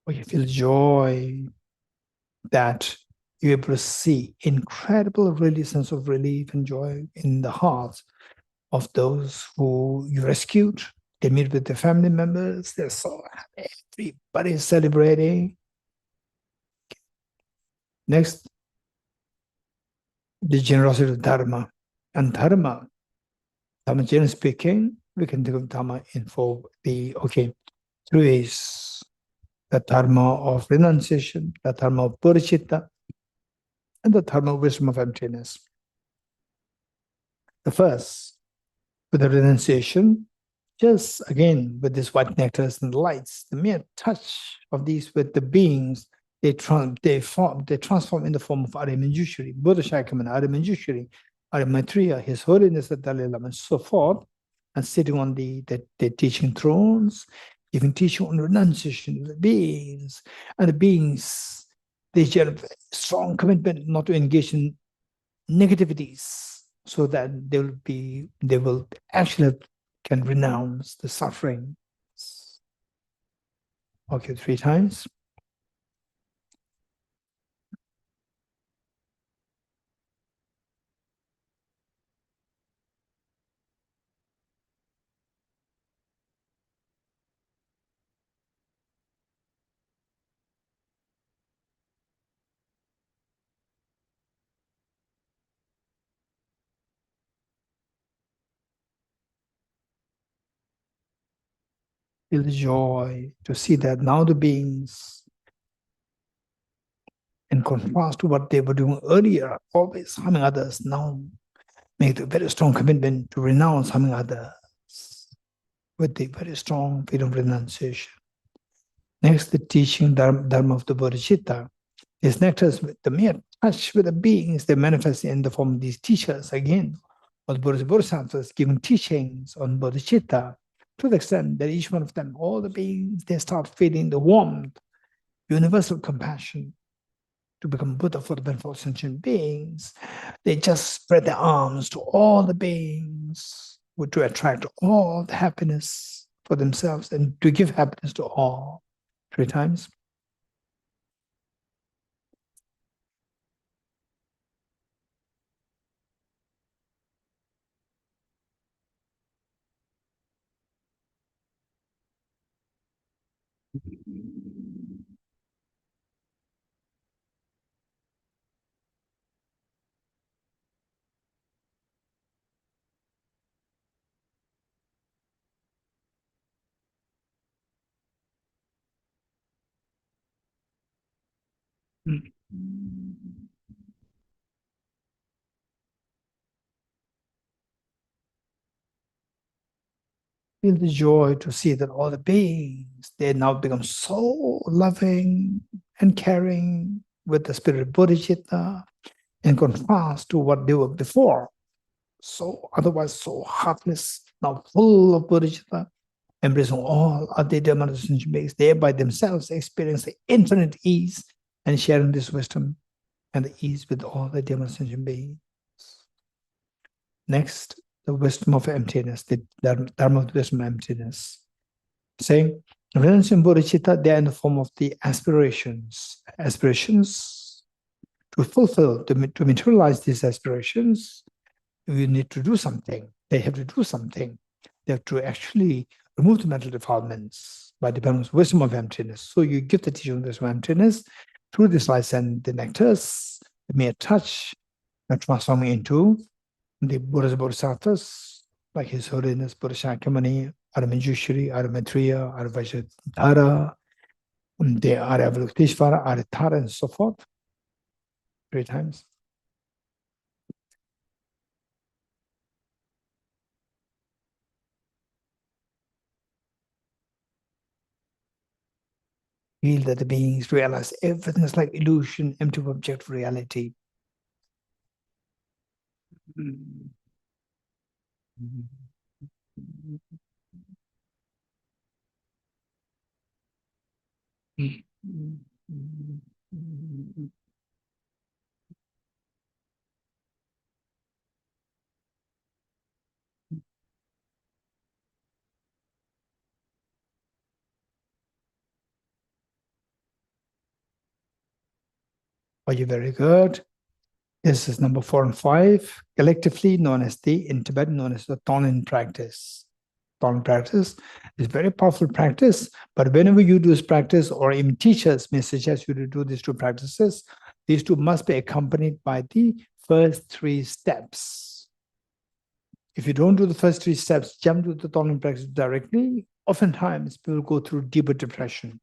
Speaker 2: or you feel joy that you're able to see incredible sense of relief and joy in the hearts of those who you rescued. They meet with their family members. They're so happy. Everybody's celebrating. Next, the generosity of Dharma. And Dharma, generally speaking, we can think of Dharma in four, three ways. The Dharma of renunciation, the Dharma of bodhicitta, and the Dharma of wisdom of emptiness. The first, with the renunciation, just again with these white nectars and lights, the mere touch of these with the beings, they transform in the form of Arya Manjushri, Buddha Shakyamuni, Arya Manjushri, Arya Maitreya, His Holiness the Dalai Lama, and so forth, and sitting on the teaching thrones, giving teaching on renunciation of the beings, and the beings they share a strong commitment not to engage in negativities, so that they will actually can renounce the suffering. Okay, 3 times. Feel the joy to see that now the beings, in contrast to what they were doing earlier, always harming others, now make a very strong commitment to renounce harming others with the very strong feeling of renunciation. Next, the teaching Dharma of the Bodhicitta. These nectars, the mere touch with the beings, they manifest in the form of these teachers again, or the Bodhisattvas giving teachings on bodhicitta, to the extent that each one of them, all the beings, they start feeling the warmth, universal compassion to become Buddha for the benefit of sentient beings. They just spread their arms to all the beings to attract all the happiness for themselves and to give happiness to all. 3 times. Feel the joy to see that all the beings, they now become so loving and caring with the spirit of bodhicitta, in contrast to what they were before. So otherwise so heartless, now full of bodhicitta, embracing all other sentient beings. They by themselves experience the infinite ease and sharing this wisdom and the ease with all the sentient beings. Next, the wisdom of emptiness, the Dharma of the wisdom of emptiness. Saying, renunciation and bodhicitta, they are in the form of the aspirations. Aspirations to fulfill, to materialize these aspirations, you need to do something. They have to do something. They have to actually remove the mental defilements by the wisdom of emptiness. So you give the teaching of wisdom of emptiness through this lights and the nectars, the mere touch, and transforming into the Buddha's Bodhisattvas, like His Holiness Buddha Shakyamuni, Arya Manjushri, Arya Maitreya, Arya Vajradhara, the Arya Avalokiteshvara, Arya Tara, and so forth. 3 times. Feel that the beings realize everything is like illusion, empty of objective reality. Oh, you're very good. This is number 4 and 5, collectively known as in Tibetan, known as the Tonglen practice. Tonglen practice is very powerful practice, but whenever you do this practice, or even teachers may suggest you to do these 2 practices, these 2 must be accompanied by the first 3 steps. If you don't do the first 3 steps, jump to the Tonglen practice directly, oftentimes people go through deeper depression.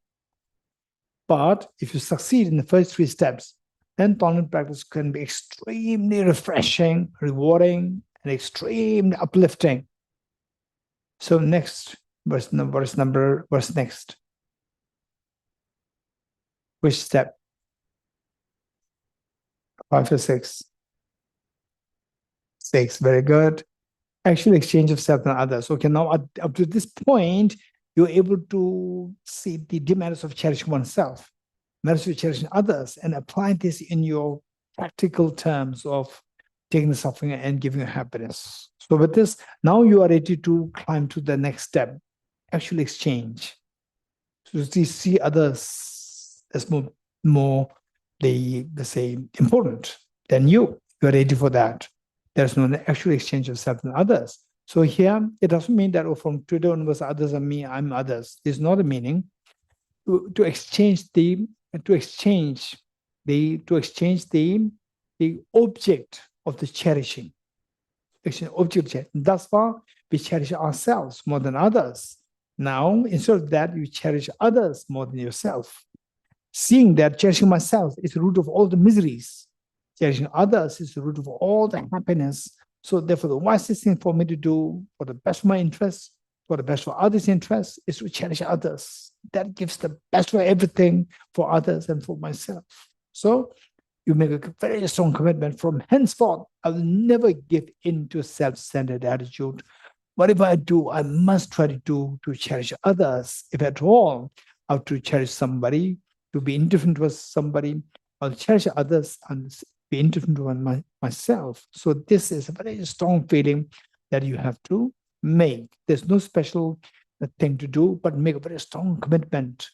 Speaker 2: But if you succeed in the first 3 steps, then Tonglen practice can be extremely refreshing, rewarding, and extremely uplifting. So next, verse next. Which step? 5 or 6? 6, very good. Actual exchange of self and others. Okay, now up to this point, you're able to see the demerits of cherishing oneself, merits of cherishing others, and apply this in your practical terms of taking the suffering and giving you happiness. So with this, now you are ready to climb to the next step, actual exchange. So you see others as more they say important than you. You are ready for that. There's no actual exchange of self and others. So here, it doesn't mean that, oh, from today onwards, others are me, I'm others. There's not a meaning. To exchange the object of the cherishing. Thus far, we cherish ourselves more than others. Now, instead of that, you cherish others more than yourself. Seeing that cherishing myself is the root of all the miseries. Cherishing others is the root of all the happiness. So therefore, the wisest thing for me to do for the best of my interests, for the best for others' interests, is to cherish others. That gives the best for everything for others and for myself. So you make a very strong commitment from henceforth. I will never give in to self-centered attitude. Whatever I do, I must try to do to cherish others. If at all, I have to cherish somebody, to be indifferent to somebody, I'll cherish others and be indifferent to myself. So this is a very strong feeling that you have to make. There's no special thing to do, but make a very strong commitment.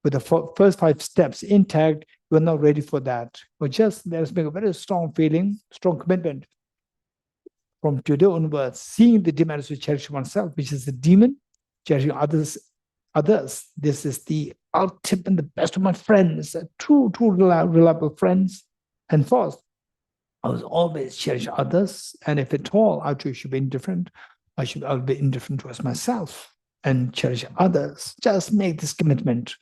Speaker 2: With the first 5 steps intact, you are not ready for that. But just let's make a very strong feeling, strong commitment. From today onwards, seeing the demerits to cherish oneself, which is the demon, cherishing others. This is the ultimate and the best of my friends, true reliable friends. And fourth, I will always cherish others, and if at all I should be indifferent, I'll be indifferent towards myself and cherish others. Just make this commitment.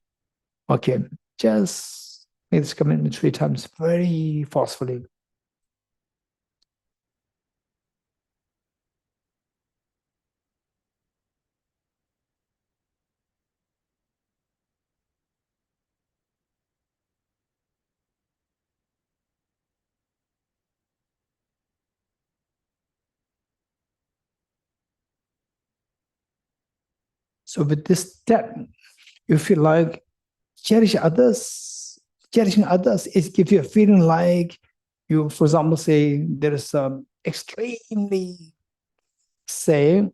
Speaker 2: Okay, just make this commitment 3 times very forcefully. So with this step, you feel like cherishing others is give you a feeling like you, for example, say there is some extremely, say,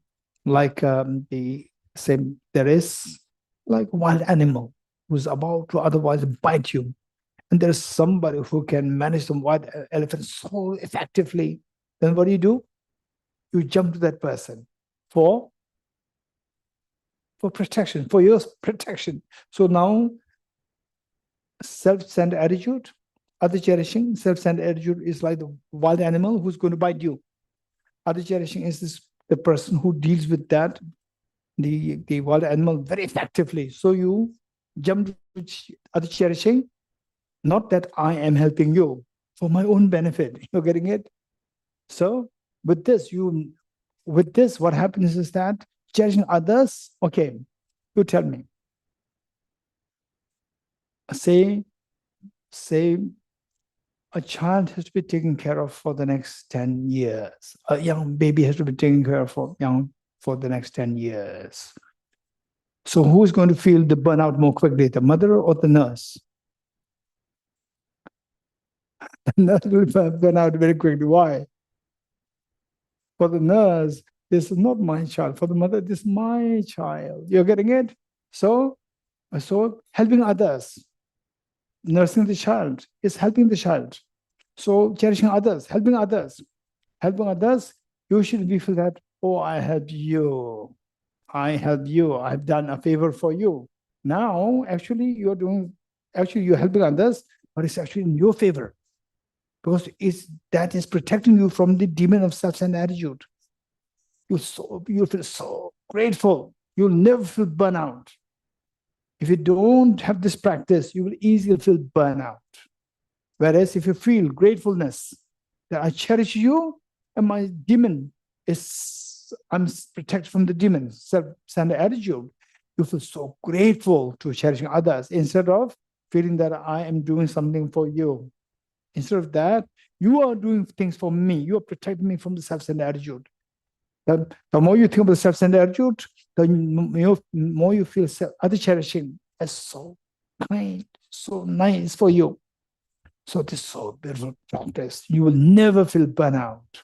Speaker 2: like there is like a wild animal who's about to otherwise bite you. And there's somebody who can manage the wild elephant so effectively. Then what do? You jump to that person for protection, for your protection. So now, self-centered attitude, other cherishing, self-centered attitude is like the wild animal who's going to bite you. Other cherishing is the person who deals with that, the wild animal very effectively. So you jump to other cherishing, not that I am helping you for my own benefit. You're getting it? So with this, what happens is that cherishing others, okay, you tell me. Say a child has to be taken care of for the next 10 years. A young baby has to be taken care of for the next 10 years. So who's going to feel the burnout more quickly, the mother or the nurse? The nurse will burn out very quickly. Why? For the nurse, this is not my child. For the mother, this is my child. You're getting it? So helping others. nursing the child, is helping the child. So cherishing others, helping others, usually we feel that, oh, I helped you. I've done a favor for you. Now, actually, you're helping others, but it's actually in your favor. Because that is protecting you from the demon of self-centered attitude. You feel so grateful. You'll never feel burnout. If you don't have this practice, you will easily feel burnout. Whereas if you feel gratefulness, that I cherish you and my demon I'm protected from the demon, self-centered attitude, you feel so grateful to cherishing others instead of feeling that I am doing something for you. Instead of that, you are doing things for me. You are protecting me from the self-centered attitude. The more you think about the self-centered attitude, the more you feel other cherishing as so kind, so nice for you. So this is so beautiful practice. You will never feel burnout.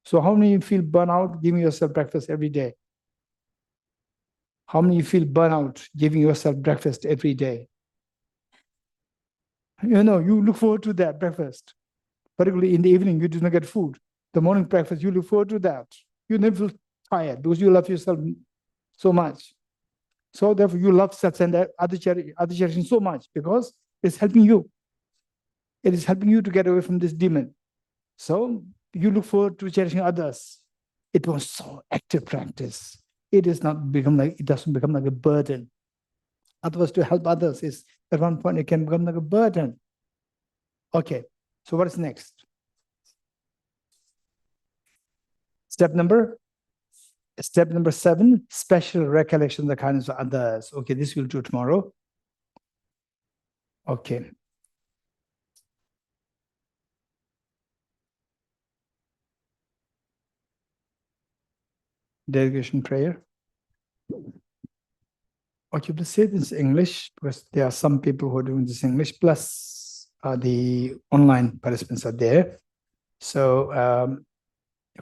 Speaker 2: So how many of you feel burnout giving yourself breakfast every day? How many of you feel burnout giving yourself breakfast every day? You look forward to that breakfast. Particularly in the evening, you do not get food. The morning breakfast, you look forward to that. You never feel tired because you love yourself so much. So therefore, you love self-centered other cherishing so much because it's helping you. It is helping you to get away from this demon. So you look forward to cherishing others. It was so active practice. It doesn't become like a burden. Otherwise, to help others is at one point it can become like a burden. Okay, so what is next? Step number 7, special recollection of the kindness of others. Okay, this we'll do tomorrow. Okay. Dedication prayer. Okay, we'll say this in English because there are some people who are doing this in English, plus the online participants are there. So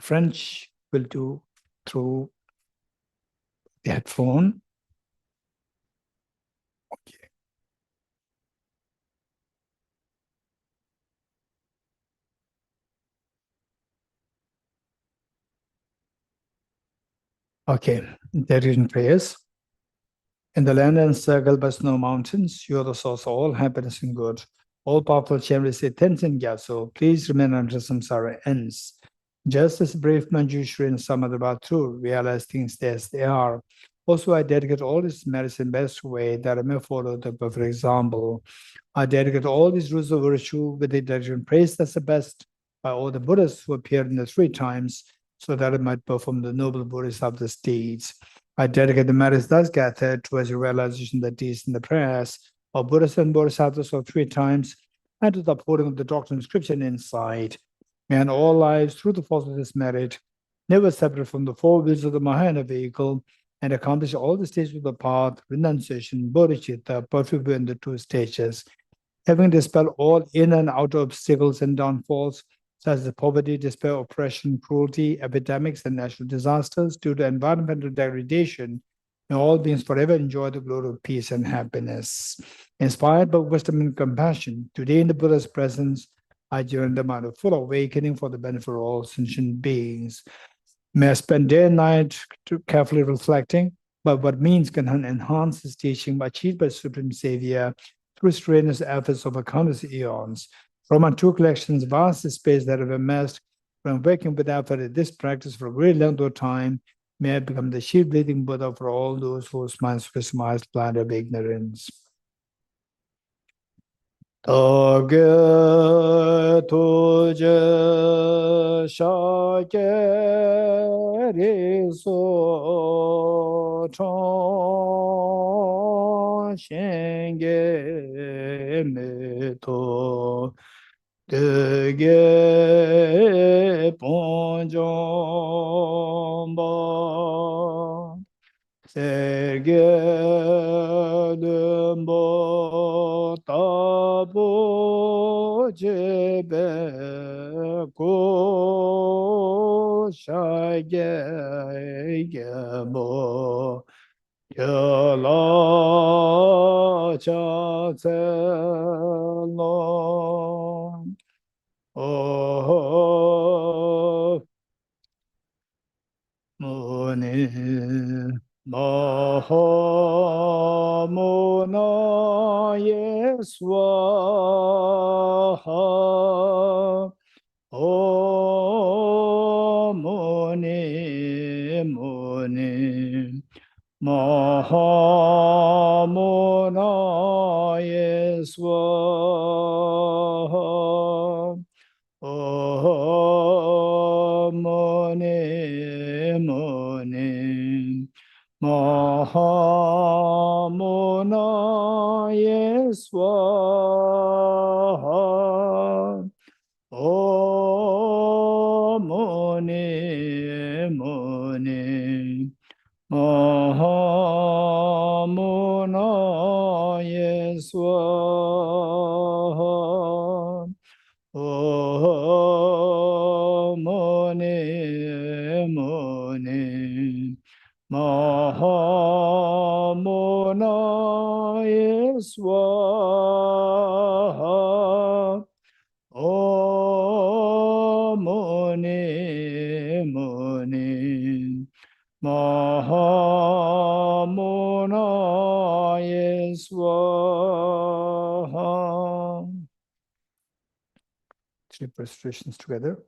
Speaker 2: French will do through the headphone. Okay. Okay, dedication prayers. In the land encircled by snow mountains, you are the source of all happiness and good. All powerful champions say Tenzin Gyatso, please remain until samsara ends. Just as brave Manjushri and Samadhi realize things as they are. Also, I dedicate all this merits in best way that I may follow the perfect example. I dedicate all these rules of virtue with the dedication praise that's the best by all the Buddhists who appeared in the 3 times, so that I might perform the noble Bodhisattva's deeds. I dedicate the merits thus gathered towards the realization that deeds in the prayers of Buddhas and Bodhisattvas for 3 times, and to the upholding of the doctrine of scripture and insight. May in all lives, through the force of this merit, never separate from the 4 wheels of the Mahayana vehicle, and accomplish all the stages of the path, renunciation, bodhicitta, perfect in the 2 stages, having dispelled all inner and outer obstacles and downfalls, such as poverty, despair, oppression, cruelty, epidemics, and natural disasters due to environmental degradation, and all beings forever enjoy the glory of peace and happiness. Inspired by wisdom and compassion, today in the Buddha's presence, I join the mind of full awakening for the benefit of all sentient beings. May I spend day and night carefully reflecting about what means can enhance his teaching achieved by Supreme Savior through strenuous efforts over countless eons. From my 2 collections, vast space that have amassed from working with effort at this practice for a great length of time, may I become the shield-breathing Buddha for all those whose minds were smiled blind of ignorance. Toge tuje shake riso chon shenge me to dege ponjomba serge dembo tabo jebe ko shage gebo yala cha alone. Oh, Muni Mahamuna Yeswaha. Oh, Muni Muni Mahamuna Yeswaha. Oh, Muni Muni Mahamuna Yeswaha. Oh, Muni Muni Mahamuna Yeswaha. Oh, Muni Muni Mahamuna Yeswaha. Oh, Muni Muni Mahamuna Yeswaha. 3 prostrations together.